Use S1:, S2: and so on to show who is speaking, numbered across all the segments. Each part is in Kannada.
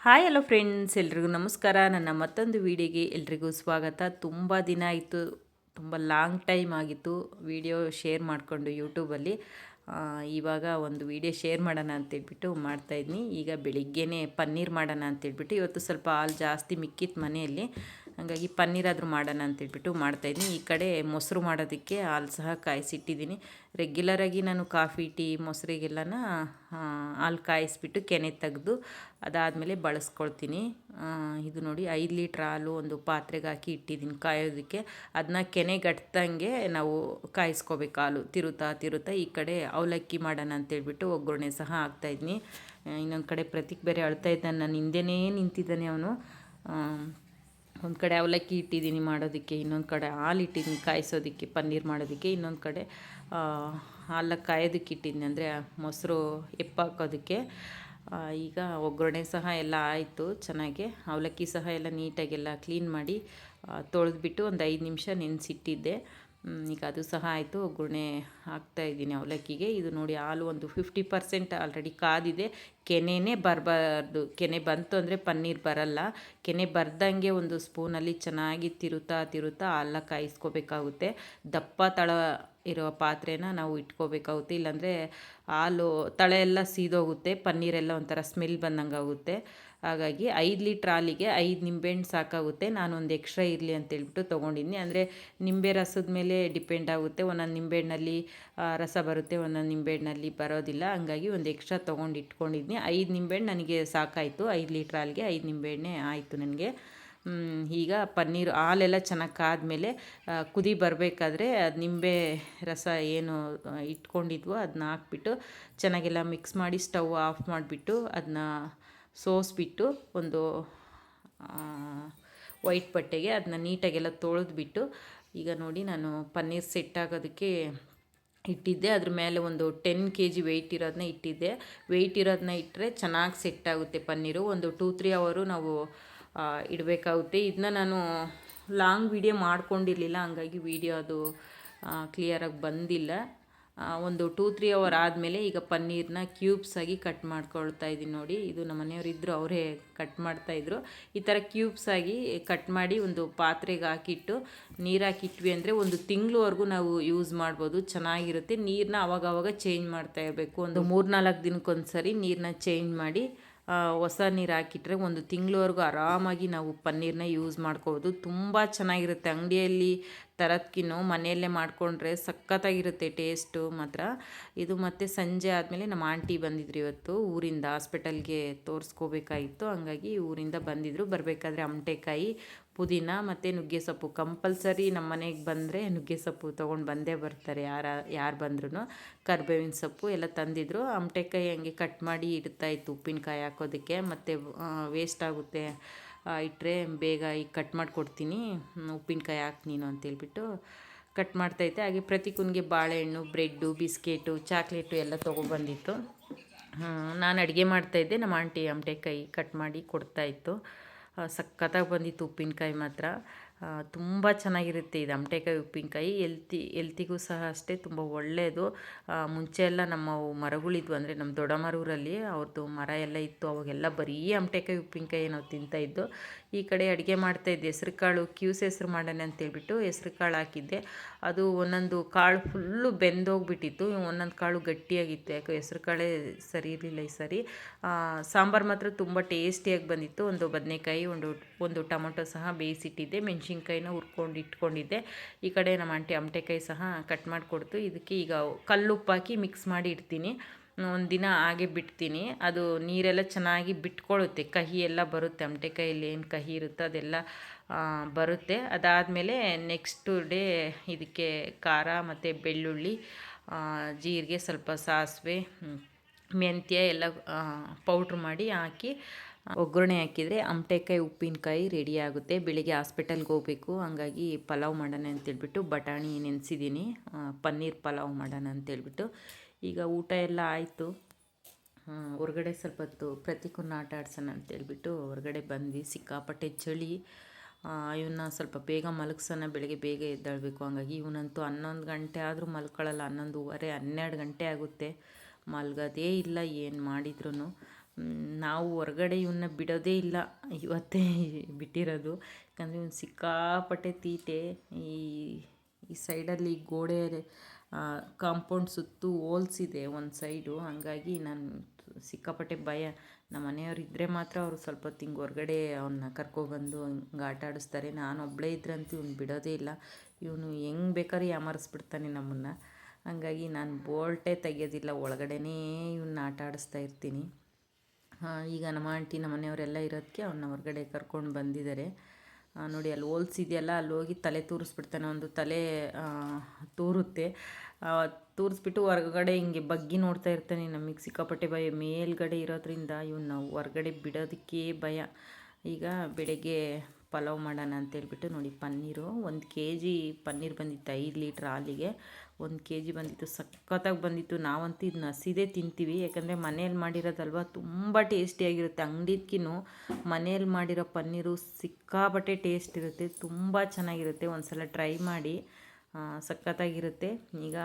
S1: ಹಾಯ್ ಹಲೋ ಫ್ರೆಂಡ್ಸ್, ಎಲ್ರಿಗೂ ನಮಸ್ಕಾರ. ನನ್ನ ಮತ್ತೊಂದು ವೀಡಿಯೋಗೆ ಎಲ್ರಿಗೂ ಸ್ವಾಗತ. ತುಂಬ ದಿನ ಆಯಿತು, ತುಂಬ ಲಾಂಗ್ ಟೈಮ್ ಆಗಿತ್ತು ವಿಡಿಯೋ ಶೇರ್ ಮಾಡಿಕೊಂಡು ಯೂಟ್ಯೂಬಲ್ಲಿ. ಇವಾಗ ಒಂದು ವಿಡಿಯೋ ಶೇರ್ ಮಾಡೋಣ ಅಂತೇಳ್ಬಿಟ್ಟು ಮಾಡ್ತಾಯಿದ್ನಿ. ಈಗ ಬೆಳಿಗ್ಗೆನೇ ಪನ್ನೀರ್ ಮಾಡೋಣ ಅಂತೇಳ್ಬಿಟ್ಟು, ಇವತ್ತು ಸ್ವಲ್ಪ ಹಾಲು ಜಾಸ್ತಿ ಮಿಕ್ಕಿತ್ತು ಮನೆಯಲ್ಲಿ, ಹಾಗಾಗಿ ಪನ್ನೀರಾದರೂ ಮಾಡೋಣ ಅಂತೇಳ್ಬಿಟ್ಟು ಮಾಡ್ತಾಯಿದ್ದೀನಿ. ಈ ಕಡೆ ಮೊಸರು ಮಾಡೋದಕ್ಕೆ ಹಾಲು ಸಹ ಕಾಯಿಸಿಟ್ಟಿದ್ದೀನಿ. ರೆಗ್ಯುಲರಾಗಿ ನಾನು ಕಾಫಿ ಟೀ ಮೊಸರಿಗೆಲ್ಲನ ಹಾಲು ಕಾಯಿಸ್ಬಿಟ್ಟು ಕೆನೆ ತೆಗೆದು ಅದಾದಮೇಲೆ ಬಳಸ್ಕೊಳ್ತೀನಿ. ಇದು ನೋಡಿ 5 ಲೀಟ್ರ್ ಹಾಲು ಒಂದು ಪಾತ್ರೆಗೆ ಹಾಕಿ ಇಟ್ಟಿದ್ದೀನಿ ಕಾಯೋದಕ್ಕೆ. ಅದನ್ನ ಕೆನೆಗಟ್ದಂಗೆ ನಾವು ಕಾಯಿಸ್ಕೋಬೇಕು ಹಾಲು ತಿರುತ್ತಾ. ಈ ಕಡೆ ಅವಲಕ್ಕಿ ಮಾಡೋಣ ಅಂತೇಳ್ಬಿಟ್ಟು ಒಗ್ಗರಣೆ ಸಹ ಹಾಕ್ತಾಯಿದ್ದೀನಿ. ಇನ್ನೊಂದು ಕಡೆ ಪ್ರತೀಕ್ ಬೇರೆ ಅಳ್ತಾ ಇದ್ದಾನೆ, ನಾನು ಹಿಂದೆನೇ ನಿಂತಿದ್ದಾನೆ ಅವನು. ಒಂದು ಕಡೆ ಅವಲಕ್ಕಿ ಇಟ್ಟಿದ್ದೀನಿ ಮಾಡೋದಕ್ಕೆ, ಇನ್ನೊಂದು ಕಡೆ ಹಾಲು ಇಟ್ಟಿದ್ದೀನಿ ಕಾಯಿಸೋದಕ್ಕೆ ಪನ್ನೀರ್ ಮಾಡೋದಕ್ಕೆ, ಇನ್ನೊಂದು ಕಡೆ ಹಾಲ ಕಾಯೋದಕ್ಕೆ ಇಟ್ಟಿದ್ದೀನಿ, ಅಂದರೆ ಮೊಸರು ಹಾಕೋದಕ್ಕೆ. ಈಗ ಒಗ್ಗರಣೆ ಸಹ ಎಲ್ಲ ಆಯಿತು ಚೆನ್ನಾಗಿ. ಅವಲಕ್ಕಿ ಸಹ ಎಲ್ಲ ನೀಟಾಗೆಲ್ಲ ಕ್ಲೀನ್ ಮಾಡಿ ತೊಳೆದ್ಬಿಟ್ಟು ಒಂದು 5 ನಿಮಿಷ ನೆನೆಸಿಟ್ಟಿದ್ದೆ. ಈಗ ಅದು ಸಹ ಆಯಿತು. ಒಗ್ಗರಣೆ ಹಾಕ್ತಾಯಿದ್ದೀನಿ ಅವಲಕ್ಕಿಗೆ. ಇದು ನೋಡಿ ಹಾಲು ಒಂದು 50% ಆಲ್ರೆಡಿ ಕಾದಿದೆ. ಕೆನೆನೇ ಬರಬಾರ್ದು, ಕೆನೆ ಬಂತು ಅಂದರೆ ಪನ್ನೀರ್ ಬರಲ್ಲ. ಕೆನೆ ಬರ್ದಂಗೆ ಒಂದು ಸ್ಪೂನಲ್ಲಿ ಚೆನ್ನಾಗಿ ತಿರುತ್ತಾ ಹಾಲನ್ನ ಕಾಯಿಸ್ಕೋಬೇಕಾಗುತ್ತೆ. ದಪ್ಪ ತಳ ಇರೋ ಪಾತ್ರೆನ ನಾವು ಇಟ್ಕೋಬೇಕಾಗುತ್ತೆ, ಇಲ್ಲಾಂದರೆ ಹಾಲು ತಳೆ ಎಲ್ಲ ಸೀದೋಗುತ್ತೆ, ಪನ್ನೀರೆಲ್ಲ ಒಂಥರ ಸ್ಮೆಲ್ ಬಂದಂಗೆ ಆಗುತ್ತೆ. ಹಾಗಾಗಿ 5 ಲೀಟ್ರ್ ಹಾಲಿಗೆ 5 ನಿಂಬೆಹಣ್ಣು ಸಾಕಾಗುತ್ತೆ. ನಾನೊಂದು ಎಕ್ಸ್ಟ್ರಾ ಇರಲಿ ಅಂತೇಳ್ಬಿಟ್ಟು ತೊಗೊಂಡಿದ್ದೀನಿ. ಅಂದರೆ ನಿಂಬೆ ರಸದ ಮೇಲೆ ಡಿಪೆಂಡ್ ಆಗುತ್ತೆ, ಒಂದೊಂದು ನಿಂಬೆಹಣ್ಣಲ್ಲಿ ರಸ ಬರುತ್ತೆ, ಒಂದೊಂದು ನಿಂಬೆಹಣ್ಣಲ್ಲಿ ಬರೋದಿಲ್ಲ. ಹಂಗಾಗಿ ಒಂದು ಎಕ್ಸ್ಟ್ರಾ ತೊಗೊಂಡು ಇಟ್ಕೊಂಡಿದ್ದೀನಿ. 5 ನಿಂಬೆಹಣ್ಣು ನನಗೆ ಸಾಕಾಯಿತು. 5 ಲೀಟ್ರ್ ಹಾಲಿಗೆ 5 ನಿಂಬೆಹಣ್ಣೆ ಆಯಿತು ನನಗೆ. ಈಗ ಪನ್ನೀರು ಹಾಲೆಲ್ಲ ಚೆನ್ನಾಗಿ ಕಾದ್ಮೇಲೆ ಕುದಿ ಬರಬೇಕಾದ್ರೆ ಅದು ನಿಂಬೆ ರಸ ಏನು ಇಟ್ಕೊಂಡಿದ್ವೋ ಅದನ್ನ ಹಾಕ್ಬಿಟ್ಟು ಚೆನ್ನಾಗೆಲ್ಲ ಮಿಕ್ಸ್ ಮಾಡಿ ಸ್ಟವ್ ಆಫ್ ಮಾಡಿಬಿಟ್ಟು ಅದನ್ನ ಸೋಸಿಬಿಟ್ಟು ಒಂದು ವೈಟ್ ಬಟ್ಟೆಗೆ ಅದನ್ನ ನೀಟಾಗೆಲ್ಲ ತೊಳೆದ್ಬಿಟ್ಟು, ಈಗ ನೋಡಿ ನಾನು ಪನ್ನೀರ್ ಸೆಟ್ ಆಗೋದಕ್ಕೆ ಇಟ್ಟಿದ್ದೆ. ಅದ್ರ ಮೇಲೆ ಒಂದು 10 kg ವೆಯ್ಟ್ ಇರೋದನ್ನ ಇಟ್ಟಿದ್ದೆ. ವೆಯ್ಟ್ ಇರೋದನ್ನ ಇಟ್ಟರೆ ಚೆನ್ನಾಗಿ ಸೆಟ್ ಆಗುತ್ತೆ ಪನ್ನೀರು. ಒಂದು 2-3 ಅವರು ನಾವು ಇಡಬೇಕಾಗುತ್ತೆ. ಇದನ್ನ ನಾನು ಲಾಂಗ್ ವಿಡಿಯೋ ಮಾಡ್ಕೊಂಡಿರಲಿಲ್ಲ, ಹಂಗಾಗಿ ವಿಡಿಯೋ ಅದು ಕ್ಲಿಯರಾಗಿ ಬಂದಿಲ್ಲ. ಒಂದು 2-3 ಅವರ್ ಆದಮೇಲೆ ಈಗ ಪನ್ನೀರನ್ನ ಕ್ಯೂಬ್ಸಾಗಿ ಕಟ್ ಮಾಡ್ಕೊಳ್ತಾ ಇದ್ದೀನಿ. ನೋಡಿ, ಇದು ನಮ್ಮ ಮನೆಯವರಿದ್ದರು, ಅವರೇ ಕಟ್ ಮಾಡ್ತಾಯಿದ್ರು. ಈ ಥರ ಕ್ಯೂಬ್ಸಾಗಿ ಕಟ್ ಮಾಡಿ ಒಂದು ಪಾತ್ರೆಗೆ ಹಾಕಿಟ್ಟು ನೀರು ಹಾಕಿಟ್ವಿ ಅಂದರೆ ಒಂದು ತಿಂಗಳವರೆಗೂ ನಾವು ಯೂಸ್ ಮಾಡ್ಬೋದು, ಚೆನ್ನಾಗಿರುತ್ತೆ. ನೀರನ್ನ ಅವಾಗವಾಗ ಚೇಂಜ್ ಮಾಡ್ತಾ ಇರಬೇಕು. ಒಂದು 3-4 ದಿನಕ್ಕೊಂದು ಸರಿ ನೀರನ್ನ ಚೇಂಜ್ ಮಾಡಿ ಹೊಸ ನೀರು ಹಾಕಿಟ್ರೆ ಒಂದು ತಿಂಗಳವರೆಗೂ ಆರಾಮಾಗಿ ನಾವು ಪನ್ನೀರನ್ನ ಯೂಸ್ ಮಾಡ್ಕೋಬೋದು. ತುಂಬ ಚೆನ್ನಾಗಿರುತ್ತೆ. ಅಂಗಡಿಯಲ್ಲಿ ತರೋದ್ಕಿನ್ನೂ ಮನೆಯಲ್ಲೇ ಮಾಡಿಕೊಂಡ್ರೆ ಸಖತ್ತಾಗಿರುತ್ತೆ ಟೇಸ್ಟು ಮಾತ್ರ. ಇದು ಮತ್ತು ಸಂಜೆ ಆದಮೇಲೆ ನಮ್ಮ ಆಂಟಿ ಬಂದಿದ್ರು ಇವತ್ತು ಊರಿಂದ, ಹಾಸ್ಪಿಟಲ್ಗೆ ತೋರಿಸ್ಕೋಬೇಕಾಗಿತ್ತು, ಹಂಗಾಗಿ ಊರಿಂದ ಬಂದಿದ್ದರು. ಬರಬೇಕಾದ್ರೆ ಅಮಟೆಕಾಯಿ, ಪುದೀನ ಮತ್ತು ನುಗ್ಗೆ ಸೊಪ್ಪು ಕಂಪಲ್ಸರಿ ನಮ್ಮ ಮನೆಗೆ ಬಂದರೆ ನುಗ್ಗೆ ಸೊಪ್ಪು ತೊಗೊಂಡು ಬಂದೇ ಬರ್ತಾರೆ, ಯಾರು ಬಂದ್ರೂ. ಕರ್ಬೇವಿನ ಸೊಪ್ಪು ಎಲ್ಲ ತಂದಿದ್ರು. ಅಮಟೆಕಾಯಿ ಹಂಗೆ ಕಟ್ ಮಾಡಿ ಇಡ್ತಾಯಿತ್ತು ಉಪ್ಪಿನಕಾಯಿ ಹಾಕೋದಕ್ಕೆ, ಮತ್ತು ವೇಸ್ಟ್ ಆಗುತ್ತೆ ಇಟ್ಟರೆ ಬೇಗ ಈಗ ಕಟ್ ಮಾಡಿಕೊಡ್ತೀನಿ, ಉಪ್ಪಿನಕಾಯಿ ಹಾಕಿ ನೀನು ಅಂತೇಳ್ಬಿಟ್ಟು ಕಟ್ ಮಾಡ್ತಾಯಿದ್ದೆ. ಹಾಗೆ ಪ್ರತಿಕುನ್ಗೆ ಬಾಳೆಹಣ್ಣು, ಬ್ರೆಡ್ಡು, ಬಿಸ್ಕೆಟು, ಚಾಕ್ಲೇಟು ಎಲ್ಲ ತೊಗೊಬಂದಿತ್ತು. ನಾನು ಅಡುಗೆ ಮಾಡ್ತಾಯಿದ್ದೆ, ನಮ್ಮ ಆಂಟಿ ಅಮಟೆಕಾಯಿ ಕಟ್ ಮಾಡಿ ಕೊಡ್ತಾಯಿತ್ತು. ಸಖತ್ತಾಗಿ ಬಂದಿತ್ತು ಉಪ್ಪಿನಕಾಯಿ ಮಾತ್ರ. ತುಂಬ ಚೆನ್ನಾಗಿರುತ್ತೆ ಇದು ಅಮಟೆಕಾಯಿ ಉಪ್ಪಿನಕಾಯಿ. ಎಲ್ತಿಗೂ ಸಹ ಅಷ್ಟೇ ತುಂಬ ಒಳ್ಳೆಯದು. ಮುಂಚೆ ಎಲ್ಲ ನಮ್ಮ ಮರಗಳಿದ್ವು, ಅಂದರೆ ನಮ್ಮ ದೊಡ್ಡಮ್ಮರೂರಲ್ಲಿ ಅವ್ರದ್ದು ಮರ ಎಲ್ಲ ಇತ್ತು, ಅವಾಗೆಲ್ಲ ಬರೀ ಅಮಟೆಕಾಯಿ ಉಪ್ಪಿನಕಾಯಿ ನಾವು ತಿಂತಾಯಿದ್ದು. ಈ ಕಡೆ ಅಡುಗೆ ಮಾಡ್ತಾಯಿದ್ದೆ, ಹೆಸ್ರು ಕಾಳು ಕ್ಯೂಸ್ ಹೆಸ್ರು ಮಾಡೋಣ ಅಂತೇಳ್ಬಿಟ್ಟು ಹೆಸ್ರು ಕಾಳು ಹಾಕಿದ್ದೆ. ಅದು ಒಂದೊಂದು ಕಾಳು ಫುಲ್ಲು ಬೆಂದೋಗ್ಬಿಟ್ಟಿತ್ತು, ಒಂದೊಂದು ಕಾಳು ಗಟ್ಟಿಯಾಗಿತ್ತು. ಯಾಕೆ ಹೆಸ್ರು ಕಾಳೇ ಸರಿ ಇರಲಿಲ್ಲ ಈ ಸರಿ. ಸಾಂಬಾರು ಮಾತ್ರ ತುಂಬ ಟೇಸ್ಟಿಯಾಗಿ ಬಂದಿತ್ತು. ಒಂದು ಬದನೆಕಾಯಿ, ಒಂದು ಟೊಮೊಟೊ ಸಹ ಬೇಯಿಸಿಟ್ಟಿದ್ದೆ, ಮೆಣಸಿನ್ಕಾಯಿನ ಹುರ್ಕೊಂಡು ಇಟ್ಕೊಂಡಿದ್ದೆ. ಈ ಕಡೆ ನಮ್ಮ ಆಂಟಿ ಅಮಟೆಕಾಯಿ ಸಹ ಕಟ್ ಮಾಡಿಕೊಡ್ತು. ಇದಕ್ಕೆ ಈಗ ಕಲ್ಲುಪ್ಪು ಹಾಕಿ ಮಿಕ್ಸ್ ಮಾಡಿ ಇಡ್ತೀನಿ. ಒಂದು ದಿನ ಹಾಗೆ ಬಿಡ್ತೀನಿ, ಅದು ನೀರೆಲ್ಲ ಚೆನ್ನಾಗಿ ಬಿಟ್ಕೊಳ್ಳುತ್ತೆ, ಕಹಿ ಎಲ್ಲ ಬರುತ್ತೆ. ಅಮಟೆಕಾಯಲ್ಲಿ ಏನು ಕಹಿ ಇರುತ್ತೋ ಅದೆಲ್ಲ ಬರುತ್ತೆ. ಅದಾದಮೇಲೆ ನೆಕ್ಸ್ಟ್ ಡೇ ಇದಕ್ಕೆ ಖಾರ ಮತ್ತು ಬೆಳ್ಳುಳ್ಳಿ, ಜೀರಿಗೆ, ಸ್ವಲ್ಪ ಸಾಸಿವೆ, ಮೆಂತ್ಯ ಎಲ್ಲ ಪೌಡ್ರ್ ಮಾಡಿ ಹಾಕಿ ಒಗ್ಗರಣೆ ಹಾಕಿದರೆ ಅಮಟೆಕಾಯಿ ಉಪ್ಪಿನಕಾಯಿ ರೆಡಿ ಆಗುತ್ತೆ. ಬೆಳಿಗ್ಗೆ ಹಾಸ್ಪಿಟಲ್ಗೆ ಹೋಗಬೇಕು, ಹಂಗಾಗಿ ಪಲಾವ್ ಮಾಡೋಣ ಅಂತೇಳ್ಬಿಟ್ಟು ಬಟಾಣಿ ನೆನೆಸಿದ್ದೀನಿ, ಪನ್ನೀರ್ ಪಲಾವ್ ಮಾಡೋಣ ಅಂತೇಳ್ಬಿಟ್ಟು. ಈಗ ಊಟ ಎಲ್ಲ ಆಯಿತು. ಹೊರಗಡೆ ಸ್ವಲ್ಪ ಹೊತ್ತು ಪ್ರತೀಕನ್ನ ಆಟ ಆಡ್ಸೋಣ ಅಂತೇಳ್ಬಿಟ್ಟು ಹೊರಗಡೆ ಬಂದ್ವಿ. ಸಿಕ್ಕಾಪಟ್ಟೆ ಚಳಿ. ಇವನ್ನ ಸ್ವಲ್ಪ ಬೇಗ ಮಲಗ್ಸೋಣ, ಬೆಳಗ್ಗೆ ಬೇಗ ಎದ್ದೇಳಬೇಕು. ಹಂಗಾಗಿ ಇವನಂತೂ 11 ಗಂಟೆ ಆದರೂ ಮಲ್ಕೊಳ್ಳಲ್ಲ. 11:30, 12 ಗಂಟೆ ಆಗುತ್ತೆ, ಮಲಗೋದೇ ಇಲ್ಲ ಏನು ಮಾಡಿದ್ರು. ನಾವು ಹೊರಗಡೆ ಇವನ್ನ ಬಿಡೋದೇ ಇಲ್ಲ, ಇವತ್ತೇ ಬಿಟ್ಟಿರೋದು. ಯಾಕಂದರೆ ಇವ್ನು ಸಿಕ್ಕಾಪಟ್ಟೆ ತೀಟೆ. ಈ ಈ ಸೈಡಲ್ಲಿ ಗೋಡೆ ಕಾಂಪೌಂಡ್ ಸುತ್ತು ಹೋಲ್ಸಿದೆ ಒಂದು ಸೈಡು, ಹಾಗಾಗಿ ನಾನು ಸಿಕ್ಕಾಪಟ್ಟೆ ಭಯ. ನಮ್ಮ ಮನೆಯವ್ರು ಇದ್ದರೆ ಮಾತ್ರ ಅವರು ಸ್ವಲ್ಪ ಹೊತ್ತು ಹಿಂಗೆ ಹೊರಗಡೆ ಅವನ್ನ ಕರ್ಕೊಬಂದು ಹಿಂಗೆ ಆಟ ಆಡಿಸ್ತಾರೆ. ನಾನು ಒಬ್ಬಳೇ ಇದ್ರಂತೂ ಇವ್ನು ಬಿಡೋದೇ ಇಲ್ಲ. ಇವನು ಹೆಂಗೆ ಬೇಕಾದ್ರೂ ಯಾಮಾರಿಸ್ಬಿಡ್ತಾನೆ ನಮ್ಮನ್ನು. ಹಾಗಾಗಿ ನಾನು ಬೋಲ್ಟೇ ತೆಗಿಯೋದಿಲ್ಲ, ಒಳಗಡೆನೇ ಇವನ್ನ ಆಟ ಆಡಿಸ್ತಾ ಇರ್ತೀನಿ. ಈಗ ನಮ್ಮ ಆಂಟಿ ನಮ್ಮ ಮನೆಯವರೆಲ್ಲ ಇರೋದಕ್ಕೆ ಅವನ್ನ ಹೊರಗಡೆ ಕರ್ಕೊಂಡು ಬಂದಿದ್ದಾರೆ. ನೋಡಿ ಅಲ್ಲಿ ಹೋಲ್ಸಿದೆಯಲ್ಲ, ಅಲ್ಲಿ ಹೋಗಿ ತಲೆ ತೂರಿಸ್ಬಿಡ್ತಾನೆ. ಒಂದು ತಲೆ ತೂರುತ್ತೆ, ತೂರಿಸ್ಬಿಟ್ಟು ಹೊರಗಡೆ ಹಿಂಗೆ ಬಗ್ಗಿ ನೋಡ್ತಾ ಇರ್ತಾನೆ. ನಮಗೆ ಸಿಕ್ಕಾಪಟ್ಟೆ ಭಯ, ಮೇಲ್ಗಡೆ ಇರೋದ್ರಿಂದ ಇವನ್ನ ಹೊರಗಡೆ ಬಿಡೋದಕ್ಕೆ ಭಯ. ಈಗ ಬೆಳಗ್ಗೆ ಪಲಾವ್ ಮಾಡೋಣ ಅಂತೇಳ್ಬಿಟ್ಟು ನೋಡಿ ಪನ್ನೀರು 1 kg ಪನ್ನೀರ್ ಬಂದಿತ್ತು, 5 ಲೀಟ್ರ್ ಹಾಲಿಗೆ 1 kg ಬಂದಿತ್ತು. ಸಖತ್ತಾಗಿ ಬಂದಿತ್ತು. ನಾವಂತೂ ಇದನ್ನ ಹಸಿದೇ ತಿಂತೀವಿ, ಯಾಕಂದರೆ ಮನೇಲಿ ಮಾಡಿರೋದಲ್ವ ತುಂಬ ಟೇಸ್ಟಿಯಾಗಿರುತ್ತೆ. ಅಂಗಡಿದ್ಕಿನ್ನೂ ಮನೇಲಿ ಮಾಡಿರೋ ಪನ್ನೀರು ಸಿಕ್ಕಾಪಟ್ಟೆ ಟೇಸ್ಟ್ ಇರುತ್ತೆ, ತುಂಬ ಚೆನ್ನಾಗಿರುತ್ತೆ. ಒಂದು ಸಲ ಟ್ರೈ ಮಾಡಿ, ಸಖತ್ತಾಗಿರುತ್ತೆ. ಈಗ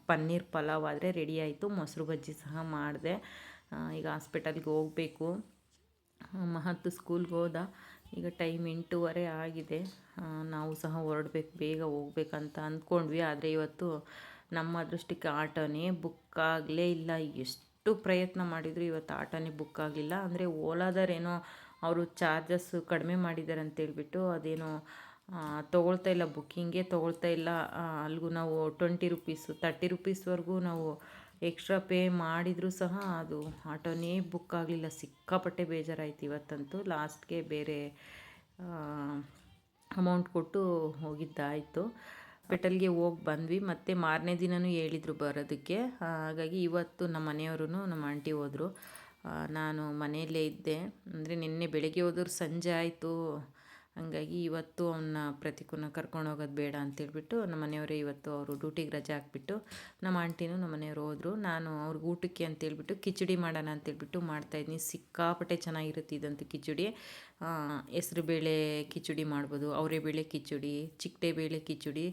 S1: ಪನ್ನೀರ್ ಪಲಾವ್ ಆದರೆ ರೆಡಿ ಆಯಿತು. ಮೊಸರು ಬಜ್ಜಿ ಸಹ ಮಾಡಿದೆ. ಈಗ ಹಾಸ್ಪಿಟಲ್ಗೆ ಹೋಗಬೇಕು. ಮಹತ್ತು ಸ್ಕೂಲ್ಗೆ ಹೋದ. ಈಗ ಟೈಮ್ 8:15 ಆಗಿದೆ. ನಾವು ಸಹ ಹೊರಡ್ಬೇಕು, ಬೇಗ ಹೋಗ್ಬೇಕಂತ ಅಂದ್ಕೊಂಡ್ವಿ. ಆದರೆ ಇವತ್ತು ನಮ್ಮ ಅದೃಷ್ಟಕ್ಕೆ ಆಟೋನೇ ಬುಕ್ ಆಗಲೇ ಇಲ್ಲ. ಎಷ್ಟು ಪ್ರಯತ್ನ ಮಾಡಿದರೂ ಇವತ್ತು ಆಟೋನೇ ಬುಕ್ ಆಗಲಿಲ್ಲ. ಅಂದರೆ ಓಲಾದರೇನೋ ಅವರು ಚಾರ್ಜಸ್ ಕಡಿಮೆ ಮಾಡಿದ್ದಾರೆ ಅಂತೇಳ್ಬಿಟ್ಟು ಅದೇನೋ ತೊಗೊಳ್ತಾ ಇಲ್ಲ, ಬುಕ್ಕಿಂಗೇ ತೊಗೊಳ್ತಾ ಇಲ್ಲ. ಅಲ್ಲಿಗೂ ನಾವು 20 ರುಪೀಸು 30 ರುಪೀಸ್ವರೆಗೂ ನಾವು ಎಕ್ಸ್ಟ್ರಾ ಪೇ ಮಾಡಿದರೂ ಸಹ ಅದು ಆಟೋನೇ ಬುಕ್ ಆಗಲಿಲ್ಲ. ಸಿಕ್ಕಾಪಟ್ಟೆ ಬೇಜಾರಾಯಿತು ಇವತ್ತಂತೂ. ಲಾಸ್ಟ್ಗೆ ಬೇರೆ ಅಮೌಂಟ್ ಕೊಟ್ಟು ಹೋಗಿದ್ದಾಯಿತು. ಹಾಸ್ಪಿಟಲ್ಗೆ ಹೋಗಿ ಬಂದ್ವಿ. ಮತ್ತು ಮಾರನೇ ದಿನವೂ ಹೇಳಿದರು ಬರೋದಕ್ಕೆ. ಹಾಗಾಗಿ ಇವತ್ತು ನಮ್ಮ ಮನೆಯವರು ನಮ್ಮ ಆಂಟಿ ಹೋದರು, ನಾನು ಮನೆಯಲ್ಲೇ ಇದ್ದೆ. ಅಂದರೆ ನಿನ್ನೆ ಬೆಳಗ್ಗೆ ಹೋದ್ರು ಸಂಜೆ ಆಯಿತು. ಹಂಗಾಗಿ ಇವತ್ತು ಅವನ್ನ ಪ್ರತೀಕನ ಕರ್ಕೊಂಡು ಹೋಗೋದು ಬೇಡ ಅಂತೇಳ್ಬಿಟ್ಟು ನಮ್ಮ ಮನೆಯವರೇ ಇವತ್ತು ಅವರು ಡ್ಯೂಟಿಗೆ ರಜೆ ಹಾಕ್ಬಿಟ್ಟು ನಮ್ಮ ಆಂಟಿನೂ ನಮ್ಮ ಮನೆಯವರು ಹೋದರು. ನಾನು ಅವ್ರಿಗೆ ಊಟಕ್ಕೆ ಅಂತೇಳ್ಬಿಟ್ಟು ಕಿಚಡಿ ಮಾಡೋಣ ಅಂತೇಳ್ಬಿಟ್ಟು ಮಾಡ್ತಾಯಿದ್ದೀನಿ. ಸಿಕ್ಕಾಪಟ್ಟೆ ಚೆನ್ನಾಗಿರುತ್ತೆ ಇದಂತೂ ಕಿಚಡಿ. ಹೆಸ್ರುಬೇಳೆ ಕಿಚಡಿ ಮಾಡ್ಬೋದು, ಅವರೆಬೇಳೆ ಕಿಚಡಿ, ಚಿಕ್ಕಟೆಬೇಳೆ ಕಿಚಡಿ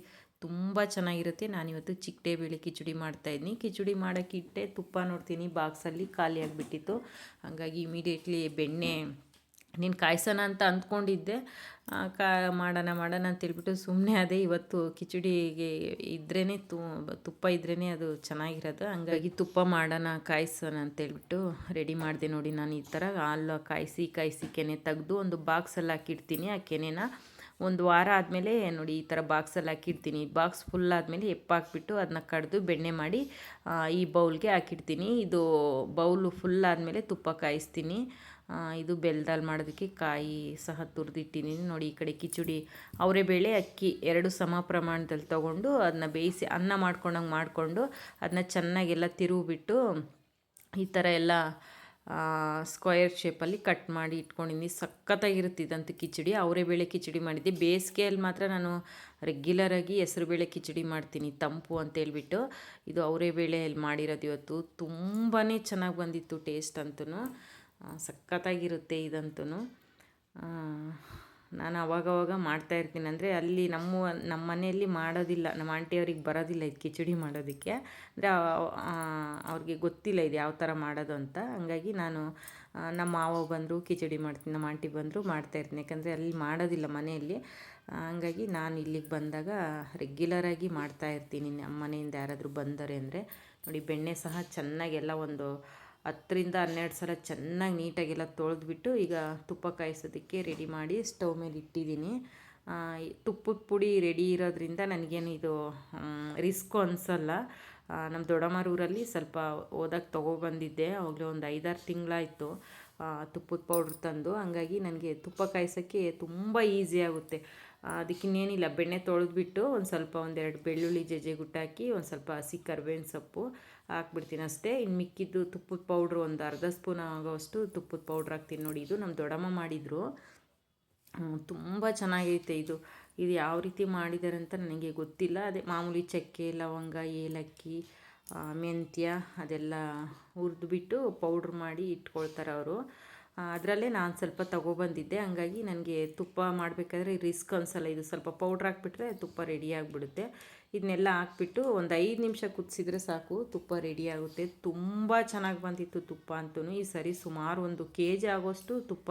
S1: ತುಂಬ ಚೆನ್ನಾಗಿರುತ್ತೆ. ನಾನಿವತ್ತು ಚಿಕ್ಕಟೆಬೇಳೆ ಕಿಚಡಿ ಮಾಡ್ತಾಯಿದ್ದೀನಿ. ಕಿಚಡಿ ಮಾಡೋಕ್ಕಿಟ್ಟೆ, ತುಪ್ಪ ನೋಡ್ತೀನಿ ಬಾಕ್ಸಲ್ಲಿ ಖಾಲಿ ಆಗಿಬಿಟ್ಟಿತ್ತು. ಹಾಗಾಗಿ ಇಮಿಡಿಯೇಟ್ಲಿ ಬೆಣ್ಣೆ ನೀನು ಕಾಯ್ಸೋಣ ಅಂತ ಅಂದ್ಕೊಂಡಿದ್ದೆ, ಮಾಡೋಣ ಅಂತೇಳ್ಬಿಟ್ಟು ಸುಮ್ಮನೆ ಅದೇ. ಇವತ್ತು ಕಿಚಡಿಗೆ ಇದ್ರೇ ತುಪ್ಪ ಇದ್ರೇ ಅದು ಚೆನ್ನಾಗಿರೋದು. ಹಂಗಾಗಿ ತುಪ್ಪ ಮಾಡೋಣ ಕಾಯಿಸೋಣ ಅಂತೇಳ್ಬಿಟ್ಟು ರೆಡಿ ಮಾಡಿದೆ. ನೋಡಿ ನಾನು ಈ ಥರ ಹಾಲು ಕಾಯಿಸಿ ಕೆನೆ ತೆಗೆದು ಒಂದು ಬಾಕ್ಸಲ್ಲಿ ಹಾಕಿಡ್ತೀನಿ. ಆ ಕೆನೆನ ಒಂದು ವಾರ ಆದಮೇಲೆ ನೋಡಿ ಈ ಥರ ಬಾಕ್ಸಲ್ಲಿ ಹಾಕಿಡ್ತೀನಿ. ಬಾಕ್ಸ್ ಫುಲ್ ಆದಮೇಲೆ ಎಪ್ಪಾಕ್ಬಿಟ್ಟು ಅದನ್ನ ಕಡಿದು ಬೆಣ್ಣೆ ಮಾಡಿ ಈ ಬೌಲ್ಗೆ ಹಾಕಿಡ್ತೀನಿ. ಇದು ಬೌಲು ಫುಲ್ ಆದಮೇಲೆ ತುಪ್ಪ ಕಾಯಿಸ್ತೀನಿ. ಇದು ಬೆಲ್ಲದಲ್ಲಿ ಮಾಡೋದಕ್ಕೆ ಕಾಯಿ ಸಹ ತುರಿದಿಟ್ಟಿದ್ದೀನಿ. ನೋಡಿ ಈ ಕಡೆ ಕಿಚಡಿ ಅವರೆಬೇಳೆ ಅಕ್ಕಿ 2 ಸಮ ಪ್ರಮಾಣದಲ್ಲಿ ತೊಗೊಂಡು ಅದನ್ನ ಬೇಯಿಸಿ ಅನ್ನ ಮಾಡ್ಕೊಂಡಂಗೆ ಮಾಡಿಕೊಂಡು ಅದನ್ನ ಚೆನ್ನಾಗೆಲ್ಲ ತಿರುಗಿಬಿಟ್ಟು ಈ ಥರ ಎಲ್ಲ ಸ್ಕ್ವಯರ್ ಶೇಪಲ್ಲಿ ಕಟ್ ಮಾಡಿ ಇಟ್ಕೊಂಡಿದ್ದೀನಿ. ಸಖತ್ತಾಗಿರುತ್ತೆ ಇದಂತೂ ಕಿಚಡಿ. ಅವರೆಬೇಳೆ ಕಿಚಡಿ ಮಾಡಿದ್ದೆ. ಬೇಸಿಗೆಯಲ್ಲಿ ಮಾತ್ರ ನಾನು ರೆಗ್ಯುಲರಾಗಿ ಹೆಸ್ರುಬೇಳೆ ಕಿಚಡಿ ಮಾಡ್ತೀನಿ, ತಂಪು ಅಂತೇಳ್ಬಿಟ್ಟು. ಇದು ಅವರೆಬೇಳೆಯಲ್ಲಿ ಮಾಡಿರೋದು ಇವತ್ತು. ತುಂಬಾ ಚೆನ್ನಾಗಿ ಬಂದಿತ್ತು ಟೇಸ್ಟ್ ಅಂತೂ. ಸಖತ್ತಾಗಿರುತ್ತೆ ಇದಂತೂ. ನಾನು ಅವಾಗವಾಗ ಮಾಡ್ತಾಯಿರ್ತೀನಿ. ಅಂದರೆ ಅಲ್ಲಿ ನಮ್ಮ ಮನೆಯಲ್ಲಿ ಮಾಡೋದಿಲ್ಲ, ನಮ್ಮ ಆಂಟಿಯವ್ರಿಗೆ ಬರೋದಿಲ್ಲ ಇದು ಕಿಚಡಿ ಮಾಡೋದಕ್ಕೆ. ಅಂದರೆ ಅವ್ರಿಗೆ ಗೊತ್ತಿಲ್ಲ ಇದು ಯಾವ ಥರ ಮಾಡೋದು ಅಂತ. ಹಂಗಾಗಿ ನಾನು ನಮ್ಮ ಮಾವ ಬಂದರು ಕಿಚಡಿ ಮಾಡ್ತೀನಿ, ನಮ್ಮ ಆಂಟಿ ಬಂದರು ಮಾಡ್ತಾಯಿರ್ತೀನಿ. ಯಾಕಂದರೆ ಅಲ್ಲಿ ಮಾಡೋದಿಲ್ಲ ಮನೆಯಲ್ಲಿ. ಹಂಗಾಗಿ ನಾನು ಇಲ್ಲಿಗೆ ಬಂದಾಗ ರೆಗ್ಯುಲರಾಗಿ ಮಾಡ್ತಾಯಿರ್ತೀನಿ. ನಮ್ಮ ಮನೆಯಿಂದ ಯಾರಾದರೂ ಬಂದರೆ ಅಂದರೆ ನೋಡಿ ಬೆಣ್ಣೆ ಸಹ ಚೆನ್ನಾಗೆಲ್ಲ ಒಂದು 10ರಿಂದ 12 ಸಲ ಚೆನ್ನಾಗಿ ನೀಟಾಗೆಲ್ಲ ತೊಳೆದ್ಬಿಟ್ಟು ಈಗ ತುಪ್ಪ ಕಾಯಿಸೋದಕ್ಕೆ ರೆಡಿ ಮಾಡಿ ಸ್ಟವ್ ಮೇಲೆ ಇಟ್ಟಿದ್ದೀನಿ. ತುಪ್ಪದ ಪುಡಿ ರೆಡಿ ಇರೋದ್ರಿಂದ ನನಗೇನು ಇದು ರಿಸ್ಕು ಅನಿಸಲ್ಲ. ನಮ್ಮ ದೊಡ್ಡಮ್ಮರ ಊರಲ್ಲಿ ಸ್ವಲ್ಪ ಹೋದಾಗ ತೊಗೊಬಂದಿದ್ದೆ, ಅವಾಗಲೇ ಒಂದು 5-6 ತಿಂಗಳಾಯಿತು ತುಪ್ಪದ ಪೌಡ್ರ್ ತಂದು. ಹಂಗಾಗಿ ನನಗೆ ತುಪ್ಪ ಕಾಯಿಸೋಕ್ಕೆ ತುಂಬ ಈಸಿ ಆಗುತ್ತೆ. ಅದಕ್ಕಿನ್ನೇನಿಲ್ಲ, ಬೆಣ್ಣೆ ತೊಳೆದ್ಬಿಟ್ಟು ಒಂದು ಸ್ವಲ್ಪ 1-2 ಬೆಳ್ಳುಳ್ಳಿ ಜಜ್ಜಿಗುಟ್ಟಾಕಿ ಒಂದು ಸ್ವಲ್ಪ ಹಸಿ ಕರಿಬೇವಿನ ಸೊಪ್ಪು ಹಾಕ್ಬಿಡ್ತೀನಿ ಅಷ್ಟೇ. ಇನ್ನು ಮಿಕ್ಕಿದ್ದು ತುಪ್ಪದ ಪೌಡ್ರು ಒಂದು ಅರ್ಧ ಸ್ಪೂನ್ ಆಗೋಷ್ಟು ತುಪ್ಪದ ಪೌಡ್ರ್ ಹಾಕ್ತೀನಿ. ನೋಡಿ ಇದು ನಮ್ಮ ದೊಡ್ಡಮ್ಮ ಮಾಡಿದರು, ತುಂಬ ಚೆನ್ನಾಗೈತೆ ಇದು. ಇದು ಯಾವ ರೀತಿ ಮಾಡಿದ್ದಾರೆ ಅಂತ ನನಗೆ ಗೊತ್ತಿಲ್ಲ. ಅದೇ ಮಾಮೂಲಿ ಚಕ್ಕೆ, ಲವಂಗ, ಏಲಕ್ಕಿ, ಮೆಂತ್ಯ ಅದೆಲ್ಲ ಹುರಿದ್ಬಿಟ್ಟು ಪೌಡ್ರ್ ಮಾಡಿ ಇಟ್ಕೊಳ್ತಾರೆ ಅವರು. ಅದರಲ್ಲೇ ನಾನು ಸ್ವಲ್ಪ ತೊಗೊಬಂದಿದ್ದೆ. ಹಂಗಾಗಿ ನನಗೆ ತುಪ್ಪ ಮಾಡಬೇಕಾದ್ರೆ ರಿಸ್ಕ್ ಅನಿಸಲ್ಲ. ಇದು ಸ್ವಲ್ಪ ಪೌಡ್ರ್ ಹಾಕ್ಬಿಟ್ರೆ ತುಪ್ಪ ರೆಡಿ ಆಗಿಬಿಡುತ್ತೆ. ಇದನ್ನೆಲ್ಲ ಹಾಕ್ಬಿಟ್ಟು ಒಂದು 5 ನಿಮಿಷ ಕುದಿಸಿದ್ರೆ ಸಾಕು, ತುಪ್ಪ ರೆಡಿ ಆಗುತ್ತೆ. ತುಂಬ ಚೆನ್ನಾಗಿ ಬಂದಿತ್ತು ತುಪ್ಪ ಅಂತೂ. ಈ ಸರಿ ಸುಮಾರು 1 kg ಆಗೋಷ್ಟು ತುಪ್ಪ